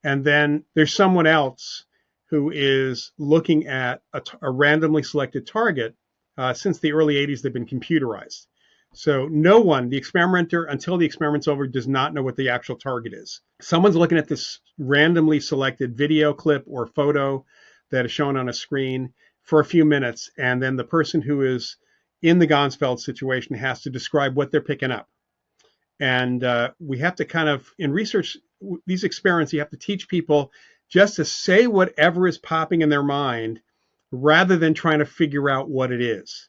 And then there's someone else who is looking at a randomly selected target. Since the early 80s, they've been computerized. So no one, the experimenter, until the experiment's over, does not know what the actual target is. Someone's looking at this randomly selected video clip or photo that is shown on a screen for a few minutes, and then the person who is in the Ganzfeld situation has to describe what they're picking up. And we have to kind of, in research, these experiments, you have to teach people just to say whatever is popping in their mind rather than trying to figure out what it is.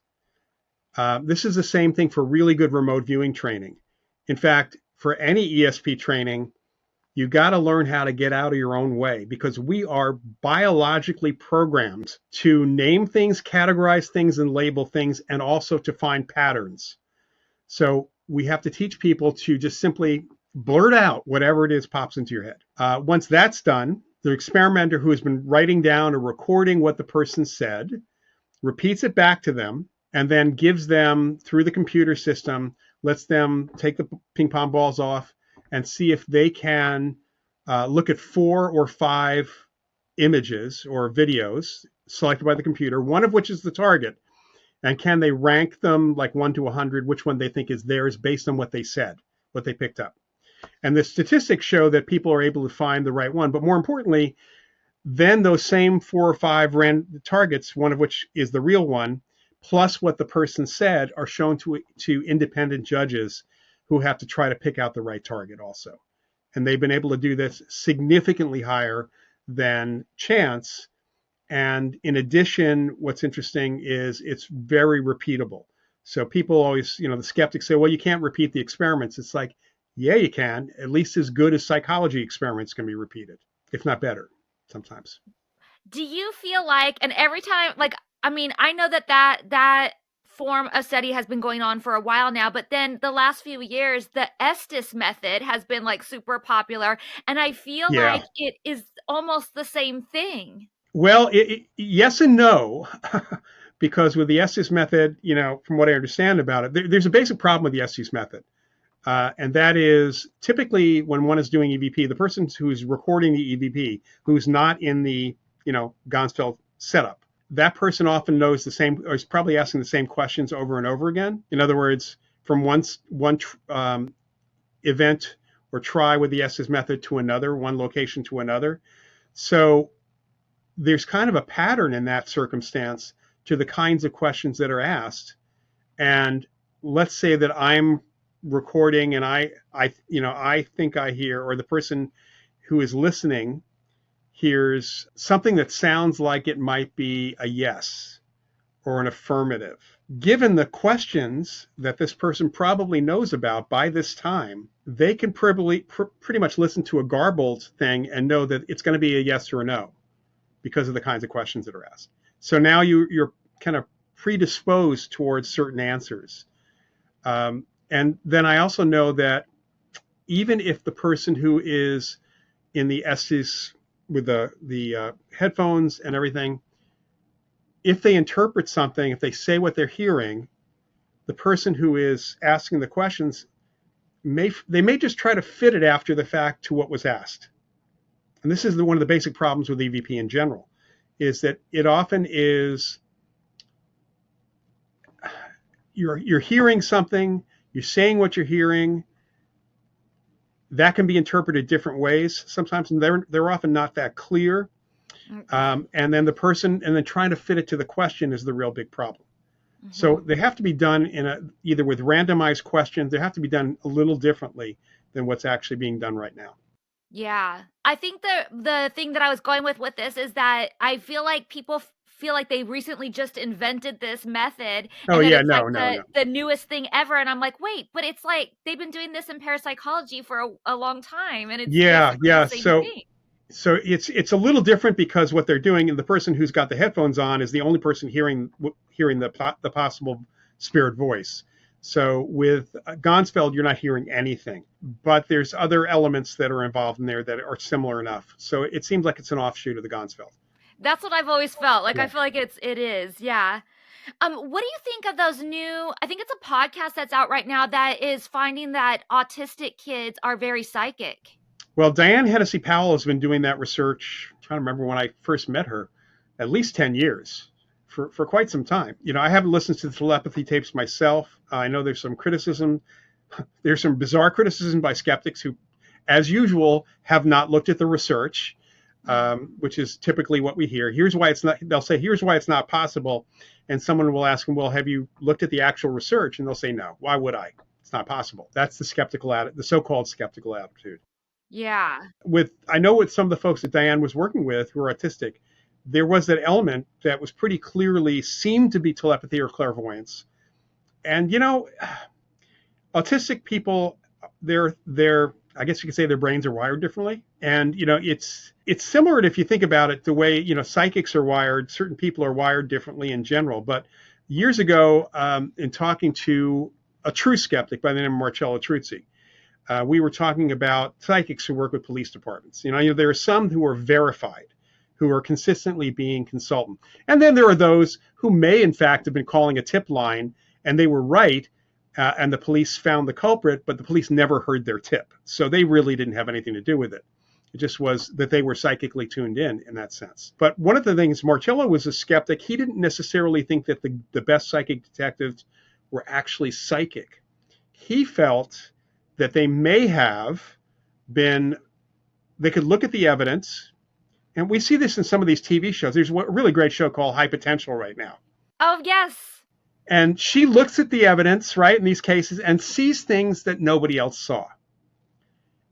This is the same thing for really good remote viewing training. In fact, for any ESP training, you got to learn how to get out of your own way, because we are biologically programmed to name things, categorize things, and label things, and also to find patterns. So we have to teach people to just simply blurt out whatever it is pops into your head. Once that's done, the experimenter who has been writing down or recording what the person said repeats it back to them, and then gives them, through the computer system, lets them take the ping pong balls off and see if they can look at 4 or 5 images or videos selected by the computer, one of which is the target, and can they rank them like 1 to 100, which one they think is theirs based on what they said, what they picked up. And the statistics show that people are able to find the right one. But more importantly, then those same 4 or 5 targets, one of which is the real one, plus what the person said, are shown to independent judges who have to try to pick out the right target also. And they've been able to do this significantly higher than chance. And in addition, what's interesting is it's very repeatable. So people always, the skeptics say, well, you can't repeat the experiments. It's like, yeah, you can. At least as good as psychology experiments can be repeated, if not better sometimes. Do you feel like, and every time, like, I mean, I know that form of study has been going on for a while now, but then the last few years, the estus method has been like super popular, and I feel like it is almost the same thing. Well, yes and no, because with the estus method, from what I understand about it, there's a basic problem with the estus method. And that is typically when one is doing EVP, the person who's recording the EVP, who's not in the, Ganzfeld setup, that person often knows the same, or is probably asking the same questions over and over again. In other words, from one event or try with the estus method to another, one location to another. So there's kind of a pattern in that circumstance to the kinds of questions that are asked. And let's say that I'm recording and I think I hear, or the person who is listening hears something that sounds like it might be a yes or an affirmative. Given the questions that this person probably knows about by this time, they can pretty much listen to a garbled thing and know that it's going to be a yes or a no because of the kinds of questions that are asked. So now you're kind of predisposed towards certain answers. And then I also know that even if the person who is in the estus with the headphones and everything if they interpret something, if they say what they're hearing, the person who is asking the questions may just try to fit it after the fact to what was asked. And this is one of the basic problems with EVP in general, is that it often is you're hearing something, you're saying what you're hearing. That can be interpreted different ways sometimes, and they're often not that clear. And then trying to fit it to the question is the real big problem. Mm-hmm. So they have to be done either with randomized questions. They have to be done a little differently than what's actually being done right now. Yeah. I think the thing that I was going with this is that I feel like people feel like they recently just invented this method. The newest thing ever. And I'm like, wait, but it's like they've been doing this in parapsychology for a long time. And it's the same thing. So it's a little different because what they're doing, and the person who's got the headphones on is the only person hearing the possible spirit voice. So with ganzfeld, you're not hearing anything, but there's other elements that are involved in there that are similar enough. So it seems like it's an offshoot of the ganzfeld. That's what I've always felt. Like, yeah. I feel like it is. Yeah. What do you think of those new, I think it's a podcast that's out right now that is finding that autistic kids are very psychic. Well, Diane Hennessy Powell has been doing that research. I'm trying to remember when I first met her, at least 10 years. For quite some time. I haven't listened to the telepathy tapes myself. I know there's some criticism. There's some bizarre criticism by skeptics who, as usual, have not looked at the research, which is typically what we hear. Here's why it's not. They'll say, here's why it's not possible. And someone will ask them, well, have you looked at the actual research? And they'll say, no. Why would I? It's not possible. That's the so-called skeptical attitude. Yeah. I know with some of the folks that Diane was working with who are autistic, there was that element that was pretty clearly seemed to be telepathy or clairvoyance. And, autistic people, I guess you could say their brains are wired differently. And, it's similar if you think about it, the way, psychics are wired, certain people are wired differently in general. But years ago, in talking to a true skeptic by the name of Marcello Truzzi, we were talking about psychics who work with police departments. There are some who are verified, who are consistently being consultant. And then there are those who may, in fact, have been calling a tip line, and they were right, and the police found the culprit, but the police never heard their tip. So they really didn't have anything to do with it. It just was that they were psychically tuned in that sense. But one of the things, Marcello was a skeptic. He didn't necessarily think that the best psychic detectives were actually psychic. He felt that they may have been, they could look at the evidence. And we see this in some of these TV shows. There's a really great show called High Potential right now. Oh, yes. And she looks at the evidence, right, in these cases and sees things that nobody else saw.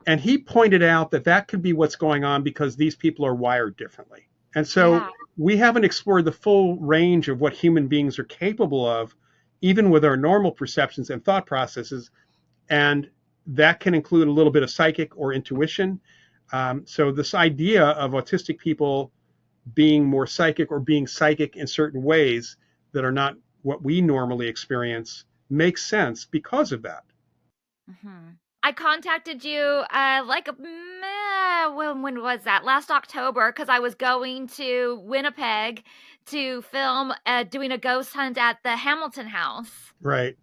And he pointed out that could be what's going on because these people are wired differently. And so we haven't explored the full range of what human beings are capable of, even with our normal perceptions and thought processes. And that can include a little bit of psychic or intuition. So this idea of autistic people being more psychic or being psychic in certain ways that are not what we normally experience makes sense because of that. Mm-hmm. I contacted you when was that? Last October, because I was going to Winnipeg to film doing a ghost hunt at the Hamilton House. Right.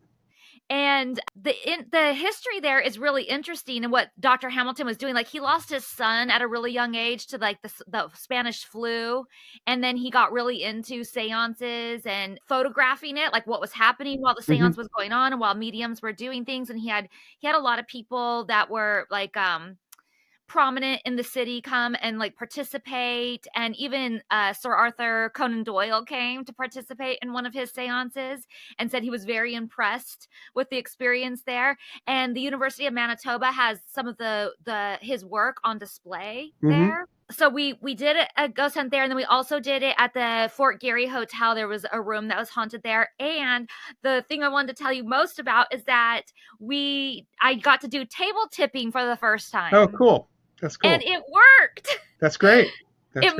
And the history there is really interesting, and what Dr. Hamilton was doing. Like, he lost his son at a really young age to like the Spanish flu, and then he got really into seances and photographing it, like what was happening while the seance was going on and while mediums were doing things. And he had a lot of people that were like prominent in the city come and like participate, and even Sir Arthur Conan Doyle came to participate in one of his seances and said he was very impressed with the experience there. And the University of Manitoba has some of his work on display there. So we did a ghost hunt there, and then we also did it at the Fort Garry Hotel. There was a room that was haunted there. And the thing I wanted to tell you most about is that I got to do table tipping for the first time. Oh, cool. That's cool. And it worked. That's great. It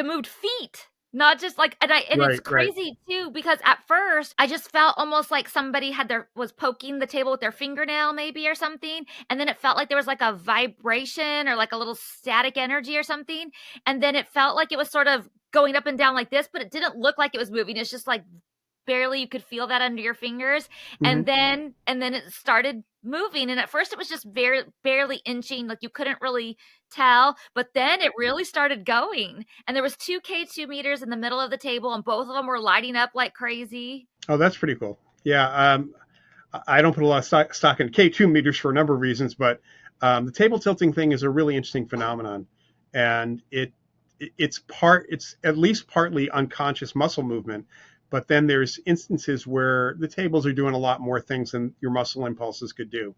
moved feet. Not just like, it's crazy too, because at first I just felt almost like somebody was poking the table with their fingernail maybe or something. And then it felt like there was like a vibration or like a little static energy or something. And then it felt like it was sort of going up and down like this, but it didn't look like it was moving. It's just like barely you could feel that under your fingers. Mhm. And then it started moving. And at first it was just barely inching, like you couldn't really tell, but then it really started going. And there was two K2 meters in the middle of the table, and both of them were lighting up like crazy. Oh, that's pretty cool. Yeah. I don't put a lot of stock in K2 meters for a number of reasons, but the table tilting thing is a really interesting phenomenon, and it's at least partly unconscious muscle movement, but then there's instances where the tables are doing a lot more things than your muscle impulses could do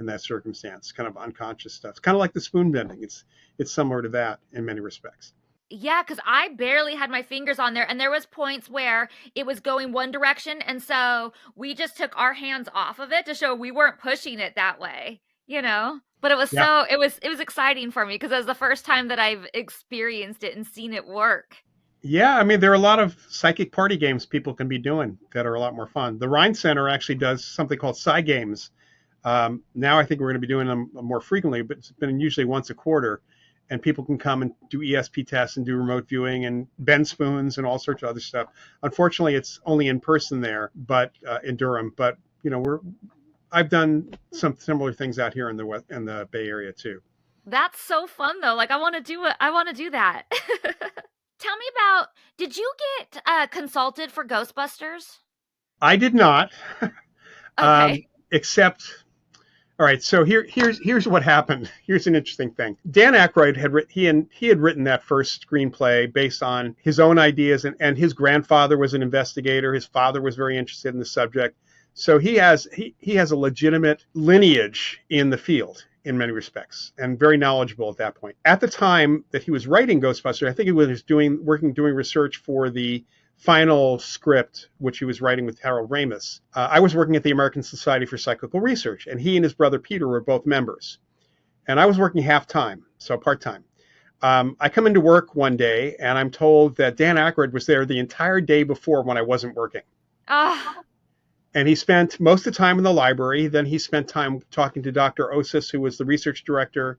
in that circumstance, kind of unconscious stuff. It's kind of like the spoon bending. It's similar to that in many respects. Yeah, because I barely had my fingers on there, and there was points where it was going one direction, and so we just took our hands off of it to show we weren't pushing it that way, you know? But it was Yeah. so it was exciting for me because it was the first time that I've experienced it and seen it work. Yeah, I mean, there are a lot of psychic party games people can be doing that are a lot more fun. The Rhine Center actually does something called sigh games. Now I think we're going to be doing them more frequently, but it's been usually once a quarter. And people can come and do ESP tests and do remote viewing and bend spoons and all sorts of other stuff. Unfortunately, it's only in person there, but in Durham. But I've done some similar things out here in the Bay Area too. That's so fun though. Like I want to do it. I want to do that. Tell me about, did you get consulted for Ghostbusters? I did not, Okay. except. All right, so here's what happened. Here's an interesting thing. Dan Aykroyd had written that first screenplay based on his own ideas, and his grandfather was an investigator. His father was very interested in the subject, so he has a legitimate lineage in the field in many respects, and very knowledgeable at that point. At the time that he was writing Ghostbusters, I think he was doing research for the final script, which he was writing with Harold Ramis. I was working at the American Society for Psychical Research, and he and his brother Peter were both members. And I was working half-time, so part-time. I come into work one day, and I'm told that Dan Aykroyd was there the entire day before when I wasn't working. Oh, And he spent most of the time in the library. Then he spent time talking to Dr. Osis, who was the research director.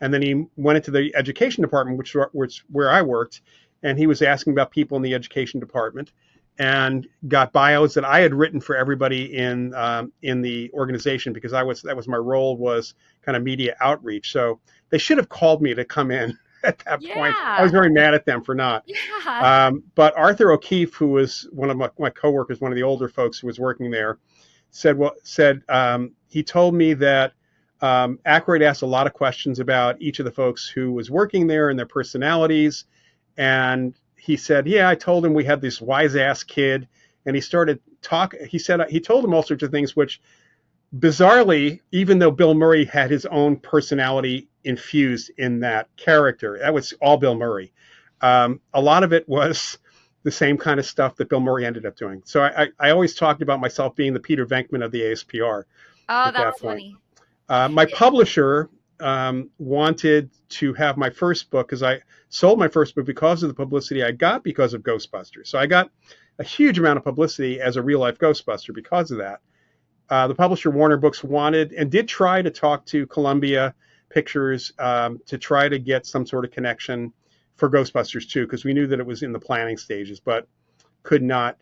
And then he went into the education department, which where I worked. And he was asking about people in the education department, and got bios that I had written for everybody in the organization, because that was my role, was kind of media outreach. So they should have called me to come in at that point. I was yeah. very mad at them for not. Yeah. But Arthur O'Keefe, who was one of my coworkers, one of the older folks who was working there, said he told me that Aykroyd asked a lot of questions about each of the folks who was working there and their personalities. And he said, yeah, I told him we had this wise ass kid. And he started talking. He told him all sorts of things, which bizarrely, even though Bill Murray had his own personality infused in that character, that was all Bill Murray. A lot of it was the same kind of stuff that Bill Murray ended up doing. So I always talked about myself being the Peter Venkman of the ASPR Oh, at that that's point. funny. My publisher wanted to have my first book, because I sold my first book because of the publicity I got because of Ghostbusters. So I got a huge amount of publicity as a real life Ghostbuster because of that. The publisher, Warner Books, wanted and did try to talk to Columbia Pictures to try to get some sort of connection for Ghostbusters 2, because we knew that it was in the planning stages, but could not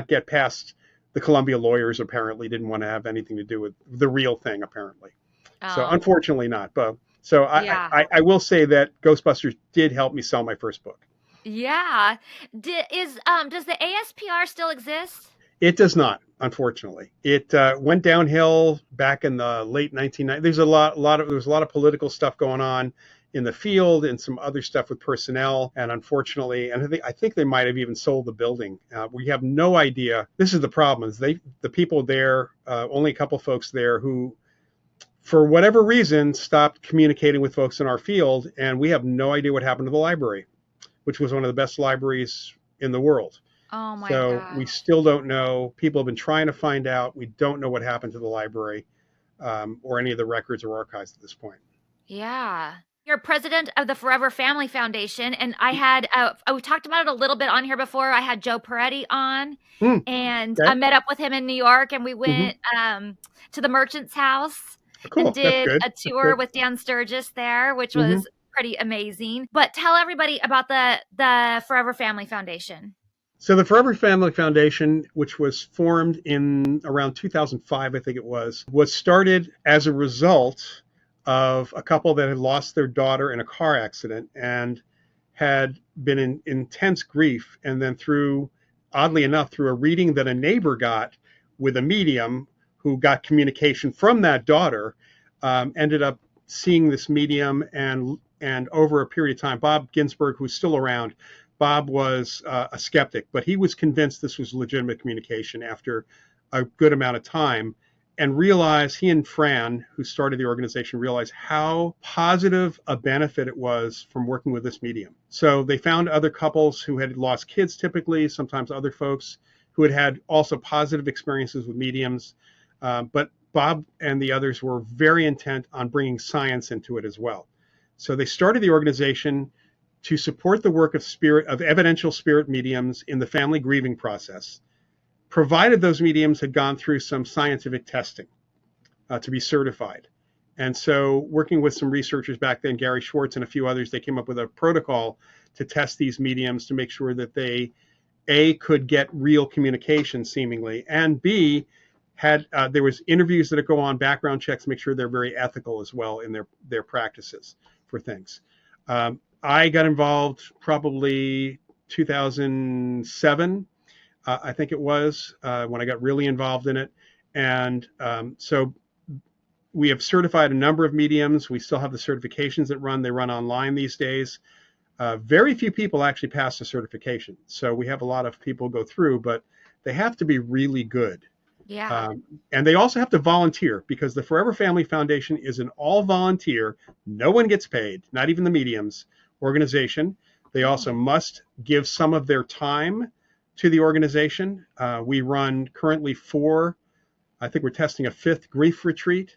get past the Columbia lawyers. Apparently didn't want to have anything to do with the real thing, apparently. So Oh, unfortunately not. But so yeah. I will say that Ghostbusters did help me sell my first book. Yeah. Does the ASPR still exist? It does not, unfortunately. It went downhill back in the late 1990s. There was a lot of political stuff going on in the field, and some other stuff with personnel. And unfortunately, and I think they might have even sold the building. We have no idea. This is the problem: is the people there, only a couple folks there who, for whatever reason, stopped communicating with folks in our field, and we have no idea what happened to the library, which was one of the best libraries in the world. Oh my So God. we still don't know. People have been trying to find out. We don't know what happened to the library, or any of the records or archives at this point. Yeah. You're president of the Forever Family Foundation, and we talked about it a little bit on here before. I had Joe Peretti on, Hmm, and I okay. met up with him in New York, and we Hmm. went to the Merchant's House and Cool. That's did good. a That's tour good. with Dan Sturgis there, which Hmm. was pretty amazing. But tell everybody about the Forever Family Foundation. So the Forever Family Foundation, which was formed in around 2005, I think it was started as a result of a couple that had lost their daughter in a car accident and had been in intense grief. And then oddly enough, through a reading that a neighbor got with a medium who got communication from that daughter, ended up seeing this medium. And over a period of time, Bob Ginsberg, who's still around, Bob was a skeptic, but he was convinced this was legitimate communication after a good amount of time, and realized, he and Fran, who started the organization, realized how positive a benefit it was from working with this medium. So they found other couples who had lost kids typically, sometimes other folks who had had also positive experiences with mediums. But Bob and the others were very intent on bringing science into it as well. So they started the organization to support the work of evidential spirit mediums in the family grieving process, provided those mediums had gone through some scientific testing to be certified. And so working with some researchers back then, Gary Schwartz and a few others, they came up with a protocol to test these mediums to make sure that they, A, could get real communication seemingly, and B, there was interviews that go on, background checks, make sure they're very ethical as well in their practices for things. I got involved probably 2007, I think it was, when I got really involved in it. And so we have certified a number of mediums. We still have the certifications that run. They run online these days. Very few people actually pass the certification. So we have a lot of people go through, but they have to be really good. Yeah. And they also have to volunteer, because the Forever Family Foundation is an all volunteer, no one gets paid, not even the mediums, organization. They also must give some of their time to the organization. We run currently I think we're testing a 5th grief retreat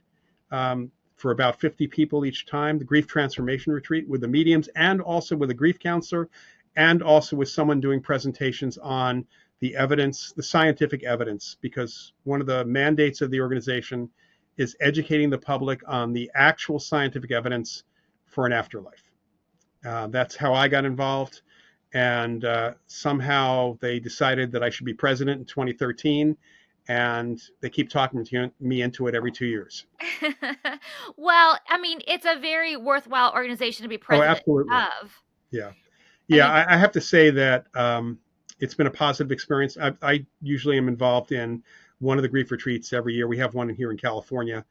for about 50 people each time, the grief transformation retreat with the mediums, and also with a grief counselor, and also with someone doing presentations on the evidence, the scientific evidence, because one of the mandates of the organization is educating the public on the actual scientific evidence for an afterlife. That's how I got involved. And somehow they decided that I should be president in 2013. And they keep talking me into it every 2 years. Well, I mean, it's a very worthwhile organization to be president absolutely. of. Yeah. I have to say that it's been a positive experience. I usually am involved in one of the grief retreats every year. We have one here in California.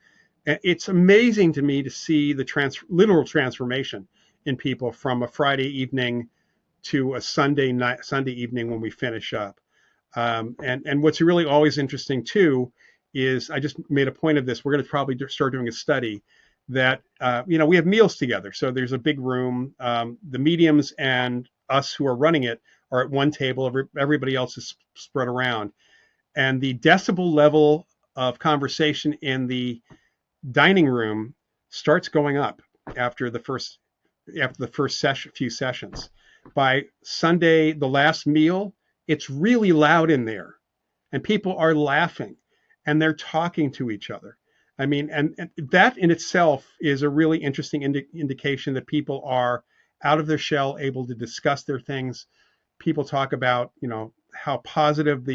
And it's amazing to me to see the literal transformation in people from a Friday evening to a Sunday evening when we finish up. And what's really always interesting too is, I just made a point of this, we're going to probably start doing a study that, we have meals together. So there's a big room, the mediums and us who are running it are at one table, everybody else is spread around. And the decibel level of conversation in the dining room starts going up after the first few sessions. By Sunday, the last meal, it's really loud in there, and people are laughing and they're talking to each other. I mean, and that in itself is a really interesting indication that people are out of their shell, able to discuss their things. People talk about, how positive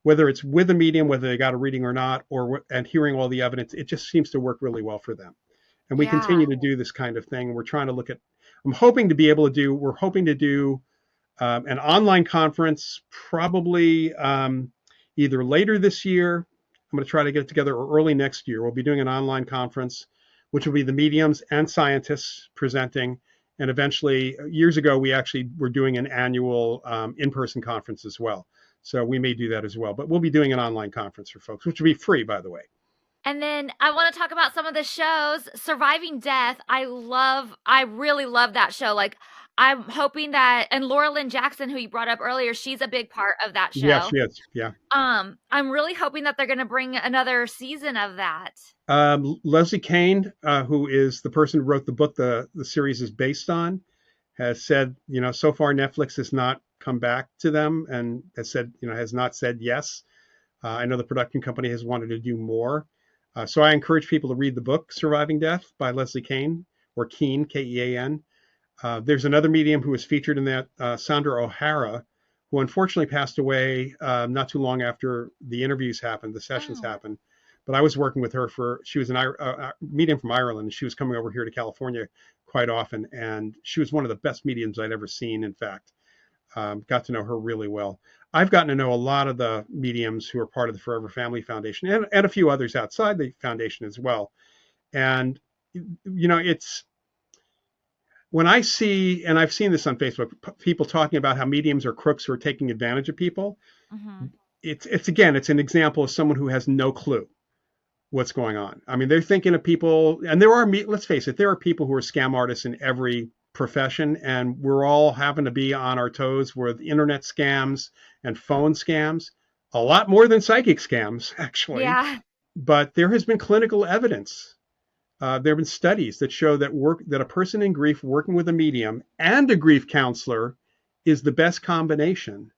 whether it's with a medium, whether they got a reading or not, and hearing all the evidence, it just seems to work really well for them. And we continue to do this kind of thing. We're trying to we're hoping to do an online conference, probably either later this year. I'm going to try to get it together, or early next year. We'll be doing an online conference, which will be the mediums and scientists presenting. And eventually, years ago, we actually were doing an annual in-person conference as well. So we may do that as well. But we'll be doing an online conference for folks, which will be free, by the way. And then I want to talk about some of the shows. Surviving Death, I really love that show. Like, I'm hoping that, and Laura Lynn Jackson, who you brought up earlier, she's a big part of that show. Yes, she is. Yeah. I'm really hoping that they're going to bring another season of that. Leslie Kane, who is the person who wrote the book the series is based on, has said, so far Netflix has not come back to them and has not said yes. I know the production company has wanted to do more. So I encourage people to read the book Surviving Death by Leslie Kane, or Keane, Kean. There's another medium who was featured in that, Sandra O'Hara, who unfortunately passed away not too long after the interviews happened, the sessions Oh. happened. But I was working with her she was a medium from Ireland, and she was coming over here to California quite often. And she was one of the best mediums I'd ever seen, in fact. Got to know her really well. I've gotten to know a lot of the mediums who are part of the Forever Family Foundation, and a few others outside the foundation as well. And, it's when I see, and I've seen this on Facebook, people talking about how mediums are crooks who are taking advantage of people. Mm-hmm. It's an example of someone who has no clue what's going on. I mean, they're thinking of people, and let's face it, there are people who are scam artists in every profession, and we're all having to be on our toes with internet scams and phone scams, a lot more than psychic scams, actually. Yeah. But there has been clinical evidence. There have been studies that show that a person in grief working with a medium and a grief counselor is the best combination.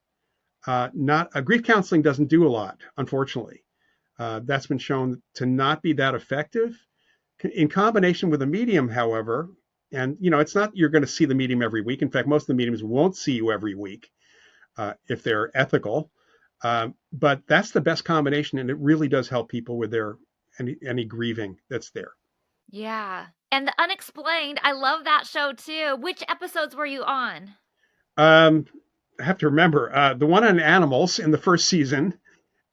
Not a Grief counseling doesn't do a lot, unfortunately. That's been shown to not be that effective. In combination with a medium, however, and it's not you're going to see the medium every week. In fact, most of the mediums won't see you every week if they're ethical. But that's the best combination, and it really does help people with their any grieving that's there. Yeah. And The Unexplained, I love that show too. Which episodes were you on? I have to remember the one on animals in the first season,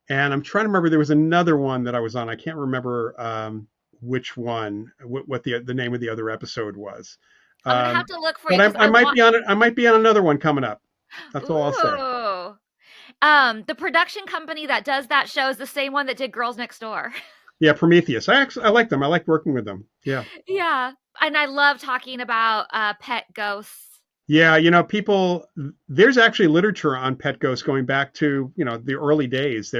and I'm trying to remember there was another one that I was on. I can't remember which one, what the name of the other episode was. I'm gonna have to look for you But because I might be on it. I might be on another one coming up. That's all I'll say. Ooh. The production company that does that show is the same one that did Girls Next Door. Yeah, Prometheus. I like them. I like working with them. Yeah. Yeah. And I love talking about pet ghosts. Yeah, there's actually literature on pet ghosts going back to, the early days.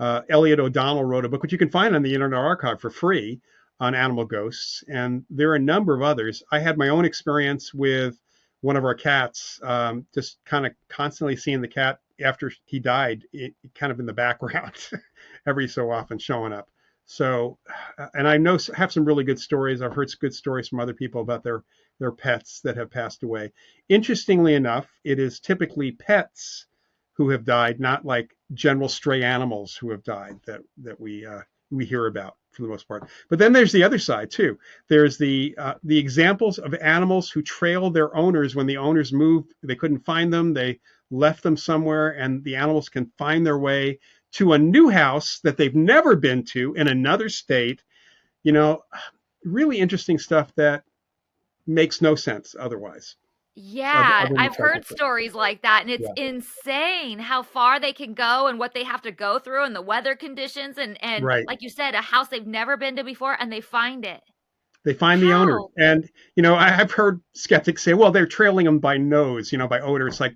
Elliot O'Donnell wrote a book, which you can find on the Internet Archive for free, on animal ghosts. And there are a number of others. I had my own experience with one of our cats, just kind of constantly seeing the cat after he died, kind of in the background, every so often showing up. So, and I have some really good stories. I've heard good stories from other people about their pets that have passed away. Interestingly enough, it is typically pets who have died, not like general stray animals who have died that we hear about for the most part. But then there's the other side too. There's the examples of animals who trail their owners when the owners moved. They couldn't find them. They left them somewhere, and the animals can find their way to a new house that they've never been to in another state. Really interesting stuff that makes no sense otherwise. Yeah, I've heard stories like that, and it's insane how far they can go and what they have to go through and the weather conditions and Right. like you said, a house they've never been to before and they find it. They find the owner. And, I've heard skeptics say, well, they're trailing them by nose, by odor. It's like,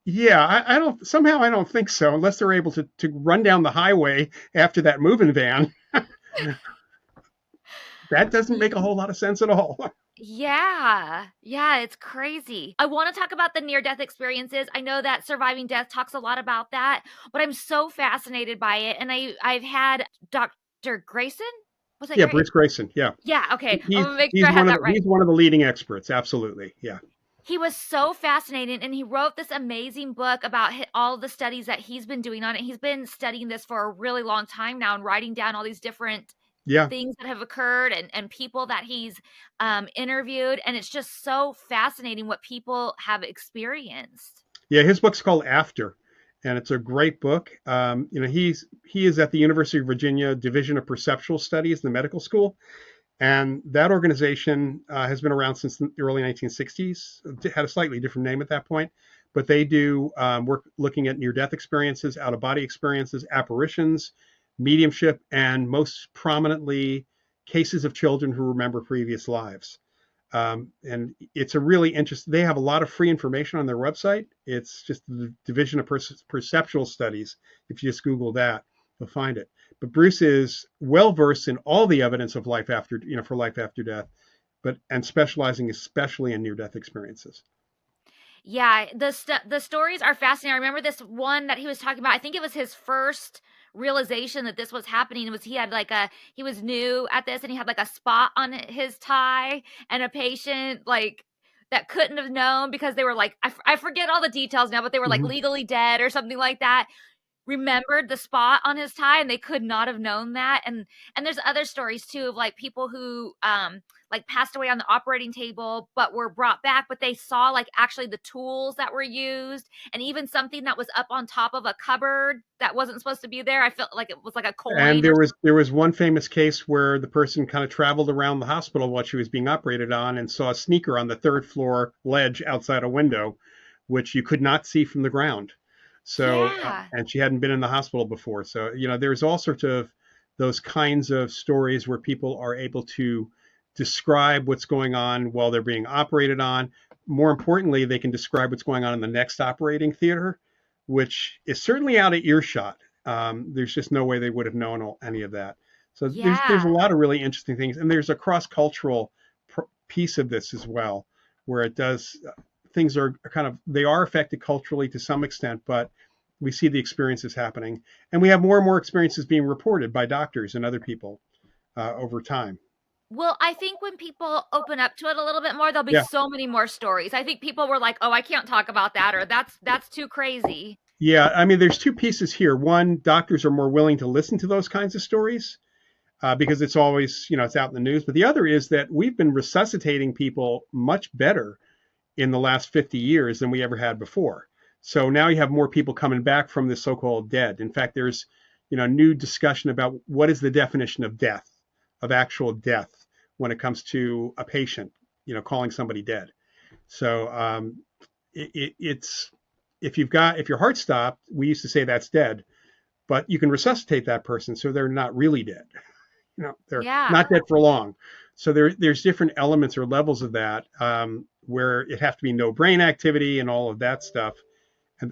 yeah, I don't think so, unless they're able to run down the highway after that moving van. That doesn't make a whole lot of sense at all. Yeah, it's crazy. I want to talk about the near-death experiences. I know that Surviving Death talks a lot about that, but I'm so fascinated by it. And I've had Dr. Grayson? Was that Bruce Grayson. Yeah. Yeah, okay. He's, I'm gonna make sure I have that right. He's one of the leading experts. Absolutely. Yeah. He was so fascinating, and he wrote this amazing book about all the studies that he's been doing on it. He's been studying this for a really long time now and writing down all these different things that have occurred and people that he's interviewed. And it's just so fascinating what people have experienced. Yeah, his book's called After, and it's a great book. He is at the University of Virginia Division of Perceptual Studies, the medical school. And that organization has been around since the early 1960s. It had a slightly different name at that point, but they do work looking at near-death experiences, out-of-body experiences, apparitions, mediumship, and most prominently, cases of children who remember previous lives. And it's a really interesting, they have a lot of free information on their website. It's just the Division of Perceptual Studies. If you just Google that, you'll find it. But Bruce is well versed in all the evidence of life after, for life after death, and specializing especially in near-death experiences. Yeah, the stories are fascinating. I remember this one that he was talking about. I think it was his first realization that this was happening. He was new at this, and he had like a spot on his tie, and a patient that couldn't have known because they were like, I forget all the details now, but they were like Mhm. legally dead or something like that, remembered the spot on his tie, and they could not have known that. And there's other stories too of like people who like passed away on the operating table but were brought back, but they saw like actually the tools that were used, and even something that was up on top of a cupboard that wasn't supposed to be there. I felt like it was like a And coin or there was one famous case where the person kind of traveled around the hospital while she was being operated on and saw a sneaker on the third floor ledge outside a window, which you could not see from the ground. So, yeah. and she hadn't been in the hospital before. So, there's all sorts of those kinds of stories where people are able to describe what's going on while they're being operated on. More importantly, they can describe what's going on in the next operating theater, which is certainly out of earshot. There's just no way they would have known any of that. So there's a Yeah. lot of really interesting things, and there's a cross-cultural piece of this as well, where it does things are kind of they are affected culturally to some extent, but we see the experiences happening, and we have more and more experiences being reported by doctors and other people over time. Well, I think when people open up to it a little bit more, there'll be Yeah, so many more stories. I think people were like, "Oh, I can't talk about that," or "That's too crazy." yeah. I mean, there's two pieces here. One, doctors are more willing to listen to those kinds of stories because it's always, it's out in the news. But the other is that we've been resuscitating people much better in the last 50 years than we ever had before. So now you have more people coming back from the so-called dead. In fact, there's, new discussion about what is the definition of death, of actual death when it comes to a patient, calling somebody dead. So it's if your heart stopped, we used to say that's dead, but you can resuscitate that person, so they're not really dead. They're Yeah. not dead for long. So there's different elements or levels of that where it have to be no brain activity and all of that stuff,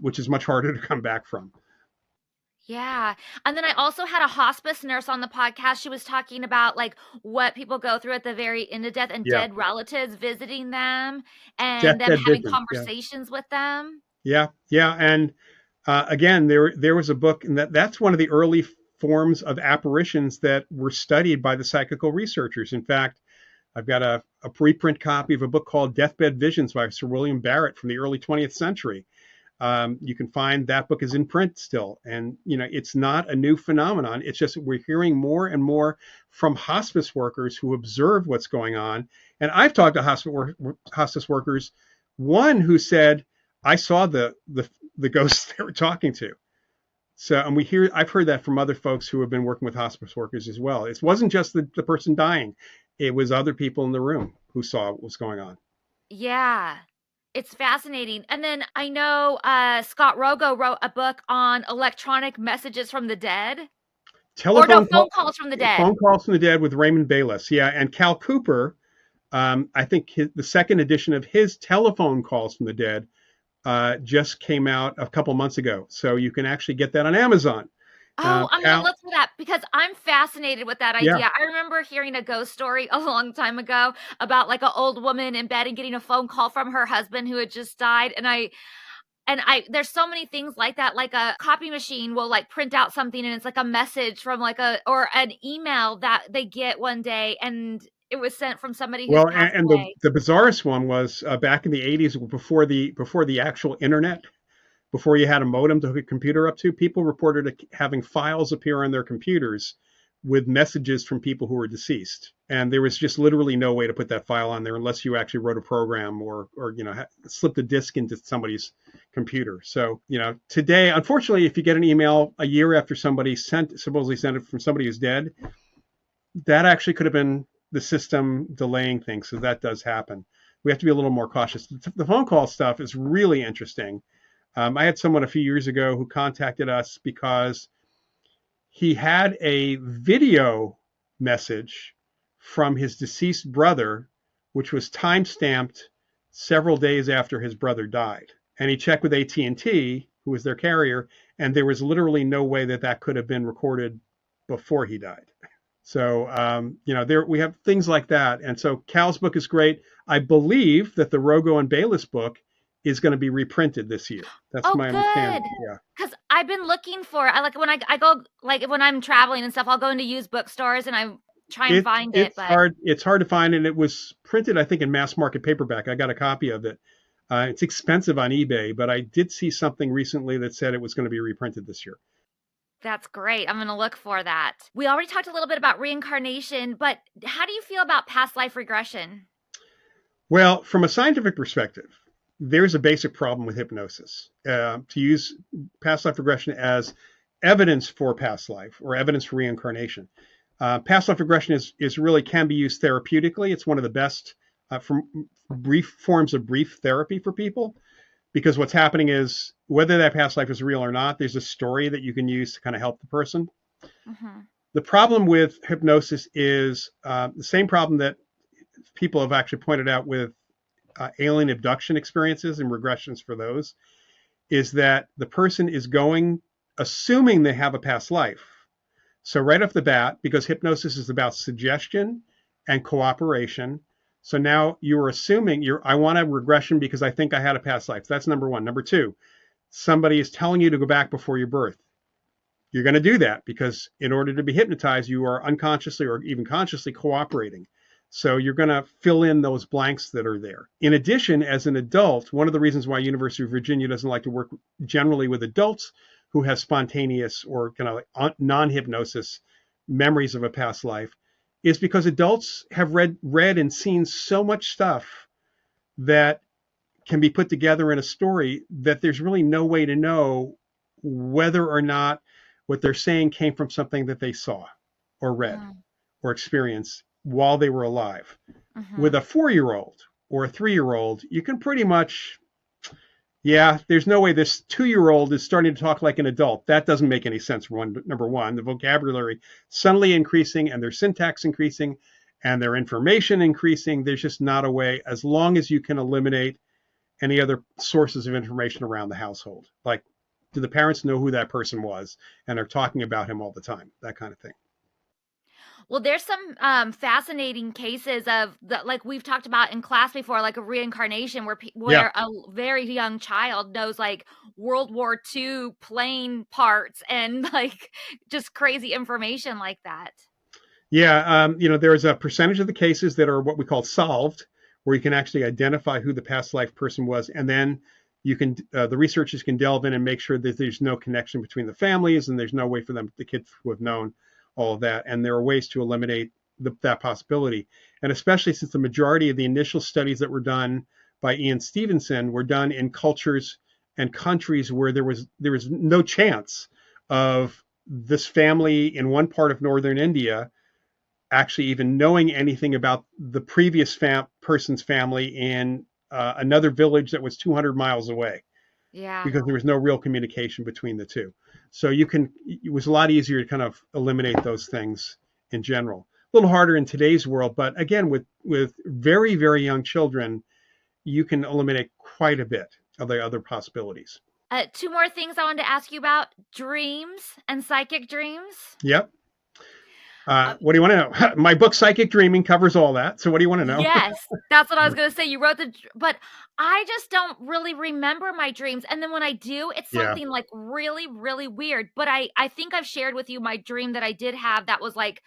which is much harder to come back from. Yeah. And then I also had a hospice nurse on the podcast. She was talking about like what people go through at the very end of death and Yeah, dead relatives visiting them and them deathbed having vision. Yeah, conversations with them. yeah, yeah. And again, there was a book, and that's one of the early forms of apparitions that were studied by the psychical researchers. In fact, I've got a preprint copy of a book called Deathbed Visions by Sir William Barrett from the early 20th century. You can find that book is in print still. And, it's not a new phenomenon. It's just we're hearing more and more from hospice workers who observe what's going on. And I've talked to hospice workers, one who said, I saw the ghosts they were talking to. So, and I've heard that from other folks who have been working with hospice workers as well. It wasn't just the person dying. It was other people in the room who saw what was going on. Yeah. It's fascinating. And then I know Scott Rogo wrote a book on electronic messages from the dead. Or no, Telephone phone call, calls from the dead. phone calls from the dead with Raymond Bayless. Yeah, and Cal Cooper. I think the second edition of his telephone calls from the dead just came out a couple months ago. So you can actually get that on Amazon. Oh, I'm gonna Cal, look for that because I'm fascinated with that yeah. idea. I remember hearing a ghost story a long time ago about like an old woman in bed and getting a phone call from her husband who had just died. And I there's so many things like that. Like a copy machine will like print out something and it's like a message from like or an email that they get one day and it was sent from somebody who's Well, passed and the, away. the bizarrest one was back in the 80s before the actual internet. Before you had a modem to hook a computer up to, people reported having files appear on their computers with messages from people who were deceased. And there was just literally no way to put that file on there unless you actually wrote a program or slipped a disk into somebody's computer. So, today, unfortunately, if you get an email a year after somebody supposedly sent it from somebody who's dead, that actually could have been the system delaying things. So that does happen. We have to be a little more cautious. The phone call stuff is really interesting. I had someone a few years ago who contacted us because he had a video message from his deceased brother, which was time-stamped several days after his brother died. And he checked with AT&T, who was their carrier, and there was literally no way that could have been recorded before he died. So, we have things like that. And so Cal's book is great. I believe that the Rogo and Bayless book is going to be reprinted this year. That's Oh, my good. understanding. Yeah. Because I've been looking for I like when I go like when I'm traveling and stuff, I'll go into used bookstores and try and find it, It's but hard. It's hard to find, and it was printed, I think, in mass market paperback. I got a copy of it. It's expensive on eBay, but I did see something recently that said it was going to be reprinted this year. that's great. I'm going to look for that. We already talked a little bit about reincarnation, but how do you feel about past life regression? Well, from a scientific perspective, there's a basic problem with hypnosis. To use past life regression as evidence for past life or evidence for reincarnation. Past life regression is really can be used therapeutically. It's one of the best from brief forms of brief therapy for people, because what's happening is whether that past life is real or not, there's a story that you can use to kind of help the person. Mm-hmm. The problem with hypnosis is the same problem that people have actually pointed out with alien abduction experiences and regressions for those, is that the person is assuming they have a past life. So right off the bat, because hypnosis is about suggestion and cooperation, so now you're assuming I want a regression because I think I had a past life. That's number one. Number two, somebody is telling you to go back before your birth. You're going to do that because in order to be hypnotized, you are unconsciously or even consciously cooperating. So you're going to fill in those blanks that are there. In addition, as an adult, one of the reasons why University of Virginia doesn't like to work generally with adults who have spontaneous or kind of like non-hypnosis memories of a past life is because adults have read and seen so much stuff that can be put together in a story that there's really no way to know whether or not what they're saying came from something that they saw or read or experienced while they were alive. Mm-hmm. With a 4-year-old or a 3-year-old, you can pretty much, there's no way this 2-year-old is starting to talk like an adult. That doesn't make any sense. Number one, the vocabulary suddenly increasing and their syntax increasing and their information increasing. There's just not a way, as long as you can eliminate any other sources of information around the household. Like, do the parents know who that person was and are talking about him all the time? That kind of thing. Well, there's some fascinating cases of like we've talked about in class before, like a reincarnation where a very young child knows like World War II plane parts and like just crazy information like that. Yeah, there's a percentage of the cases that are what we call solved, where you can actually identify who the past life person was, and then you can the researchers can delve in and make sure that there's no connection between the families and there's no way for the kids to have known all of that. And there are ways to eliminate that possibility. And especially since the majority of the initial studies that were done by Ian Stevenson were done in cultures and countries where there was no chance of this family in one part of northern India actually even knowing anything about the previous person's family in another village that was 200 miles away. Yeah. Because there was no real communication between the two. So it was a lot easier to kind of eliminate those things in general. A little harder in today's world, but again, with very, very young children, you can eliminate quite a bit of the other possibilities. 2 more things I wanted to ask you about: dreams and psychic dreams. Yep. What do you want to know? My book, Psychic Dreaming, covers all that. So what do you want to know? Yes, that's what I was going to say. You wrote but I just don't really remember my dreams. And then when I do, it's something like really, really weird. But I think I've shared with you my dream that I did have that was like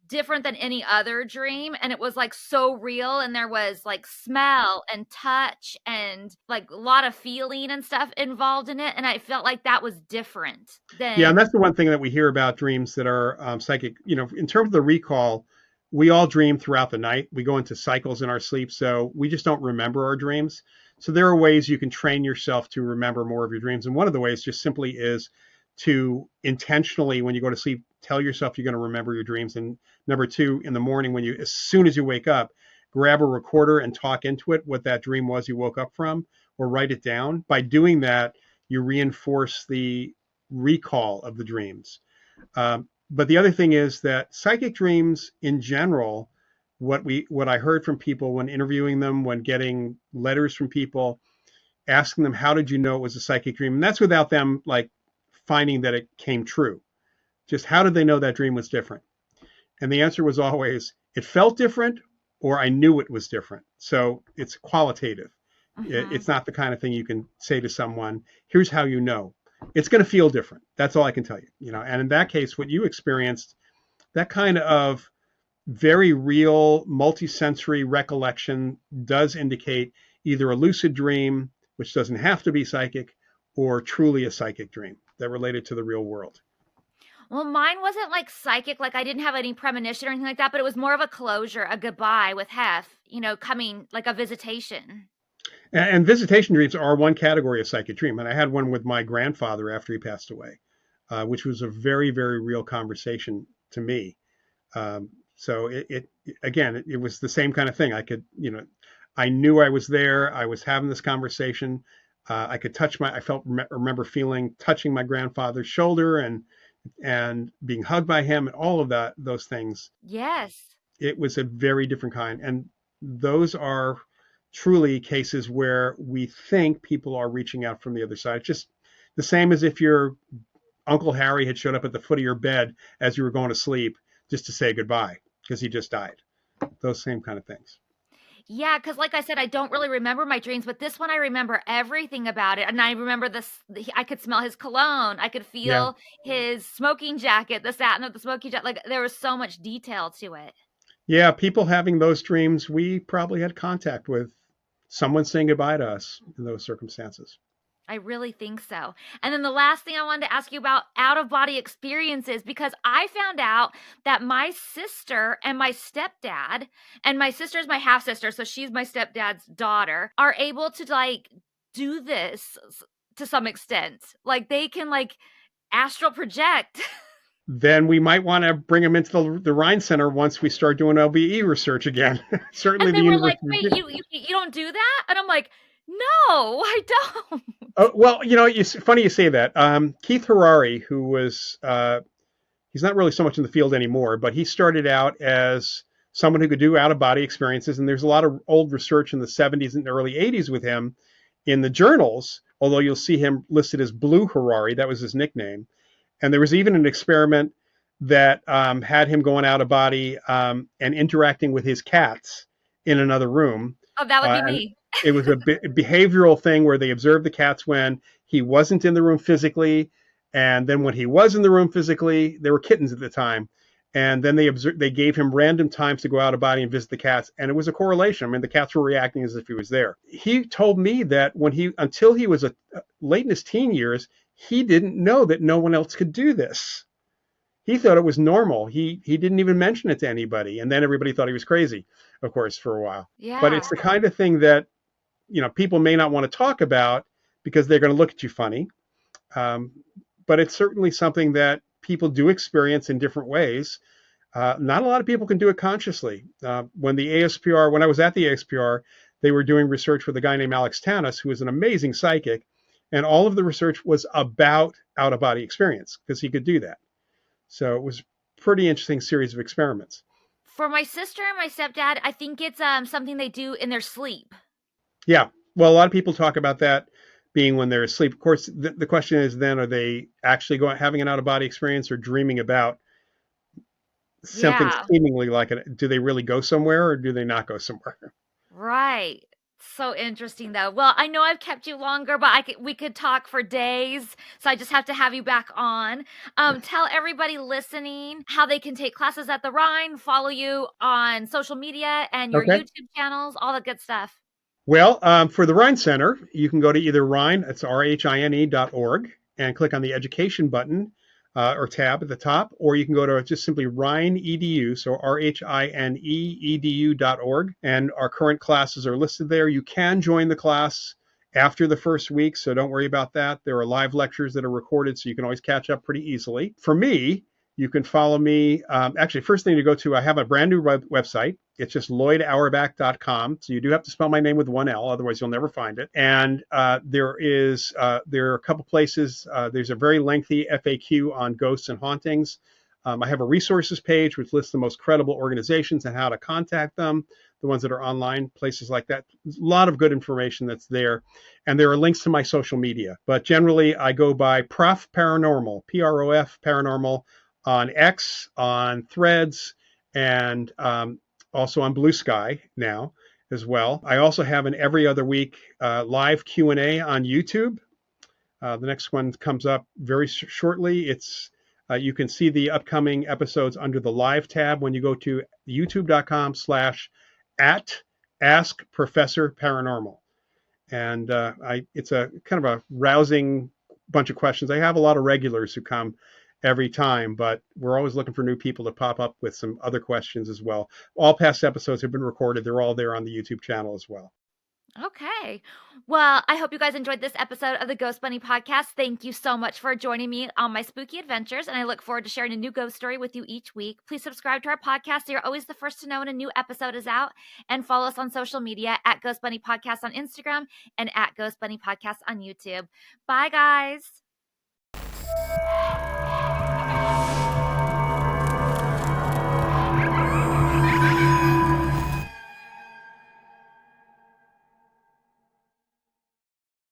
different than any other dream, and it was like so real, and there was like smell and touch and like a lot of feeling and stuff involved in it, and I felt like that was different than and that's the one thing that we hear about dreams that are psychic. In terms of the recall, we all dream throughout the night. We go into cycles in our sleep, so we just don't remember our dreams. So there are ways you can train yourself to remember more of your dreams, and one of the ways just simply is to intentionally, when you go to sleep, tell yourself you're going to remember your dreams. And number 2, in the morning, as soon as you wake up, grab a recorder and talk into it what that dream was you woke up from, or write it down. By doing that, you reinforce the recall of the dreams. But the other thing is that psychic dreams in general, what I heard from people when interviewing them, when getting letters from people, asking them, how did you know it was a psychic dream? And that's without them like finding that it came true. Just how did they know that dream was different? And the answer was always, it felt different, or I knew it was different. So it's qualitative. It's not the kind of thing you can say to someone, here's how you know. It's going to feel different. That's all I can tell you. And in that case, what you experienced that kind of very real multisensory recollection does indicate either a lucid dream, which doesn't have to be psychic, or truly a psychic dream that related to the real world. Well, mine wasn't like psychic, like I didn't have any premonition or anything like that, but it was more of a closure, a goodbye with Hef, coming like a visitation. And visitation dreams are one category of psychic dream. And I had one with my grandfather after he passed away, which was a very, very real conversation to me. So it was the same kind of thing. I knew I was there. I was having this conversation. I could remember touching my grandfather's shoulder and being hugged by him and all of those things. Yes. It was a very different kind. And those are truly cases where we think people are reaching out from the other side. It's just the same as if your Uncle Harry had showed up at the foot of your bed as you were going to sleep just to say goodbye because he just died. Those same kind of things. Yeah, because like I said, I don't really remember my dreams, but this one I remember everything about it. And I remember I could smell his cologne. I could Yeah. feel his smoking jacket, the satin of the smoking jacket. Like there was so much detail to it. Yeah, people having those dreams, we probably had contact with someone saying goodbye to us in those circumstances. I really think so. And then the last thing I wanted to ask you about out of body experiences, because I found out that my sister and my stepdad, and my sister is my half sister, so she's my stepdad's daughter, are able to like do this to some extent. Like they can like astral project. Then we might want to bring them into the Rhine Center once we start doing LBE research again. Certainly And they the were like, University. wait, you don't do that? And I'm like, no, I don't. Oh, well, it's funny you say that. Keith Harari, who was, he's not really so much in the field anymore, but he started out as someone who could do out of body experiences. And there's a lot of old research in the 70s and early 80s with him in the journals, although you'll see him listed as Blue Harari. That was his nickname. And there was even an experiment that had him going out of body and interacting with his cats in another room. Oh, that would be me. It was a behavioral thing where they observed the cats when he wasn't in the room physically. And then when he was in the room physically, they were kittens at the time. And then they gave him random times to go out of body and visit the cats. And it was a correlation. I mean, the cats were reacting as if he was there. He told me that until he was late in his teen years, he didn't know that no one else could do this. He thought it was normal. He didn't even mention it to anybody. And then everybody thought he was crazy, of course, for a while. Yeah. But it's the kind of thing that, people may not want to talk about because they're going to look at you funny. But it's certainly something that people do experience in different ways. Not a lot of people can do it consciously. When I was at the ASPR, they were doing research with a guy named Alex Tanis, who is an amazing psychic. And all of the research was about out-of-body experience because he could do that. So it was a pretty interesting series of experiments. For my sister and my stepdad, I think it's something they do in their sleep. Yeah. Well, a lot of people talk about that being when they're asleep. Of course, the question is then, are they actually having an out-of-body experience or dreaming about something seemingly like it? Do they really go somewhere or do they not go somewhere? Right. So interesting, though. Well, I know I've kept you longer, but we could talk for days. So I just have to have you back on. Tell everybody listening how they can take classes at the Rhine, follow you on social media and your YouTube channels, all the good stuff. Well, for the Rhine Center, you can go to either Rhine, it's RHINE.org, and click on the education button or tab at the top, or you can go to just simply Rhine EDU, so RHINE.edu.org, and our current classes are listed there. You can join the class after the first week, so don't worry about that. There are live lectures that are recorded, so you can always catch up pretty easily. For me, you can follow me. Actually, first thing to go to, I have a brand new website. It's just LoydAuerbach.com. So you do have to spell my name with one L, otherwise you'll never find it. And there are a couple places. There's a very lengthy FAQ on ghosts and hauntings. I have a resources page which lists the most credible organizations and how to contact them, the ones that are online, places like that. There's a lot of good information that's there. And there are links to my social media. But generally, I go by Prof Paranormal, PROF Paranormal, on X, on Threads, and also on Blue Sky now as well. I also have an every other week live Q&A on YouTube. The next one comes up very shortly. It's You can see the upcoming episodes under the live tab when you go to youtube.com/at Ask Professor Paranormal. And it's a kind of a rousing bunch of questions. I have a lot of regulars who come every time, but we're always looking for new people to pop up with some other questions as well. All past episodes have been recorded. They're all there on the YouTube channel as well. Okay. Well, I hope you guys enjoyed this episode of the Ghost Bunny podcast. Thank you so much for joining me on my spooky adventures, and I look forward to sharing a new ghost story with you each week. Please subscribe to our podcast so you're always the first to know when a new episode is out, and follow us on social media at Ghost Bunny Podcast on Instagram and at Ghost Bunny Podcast on YouTube. Bye, guys.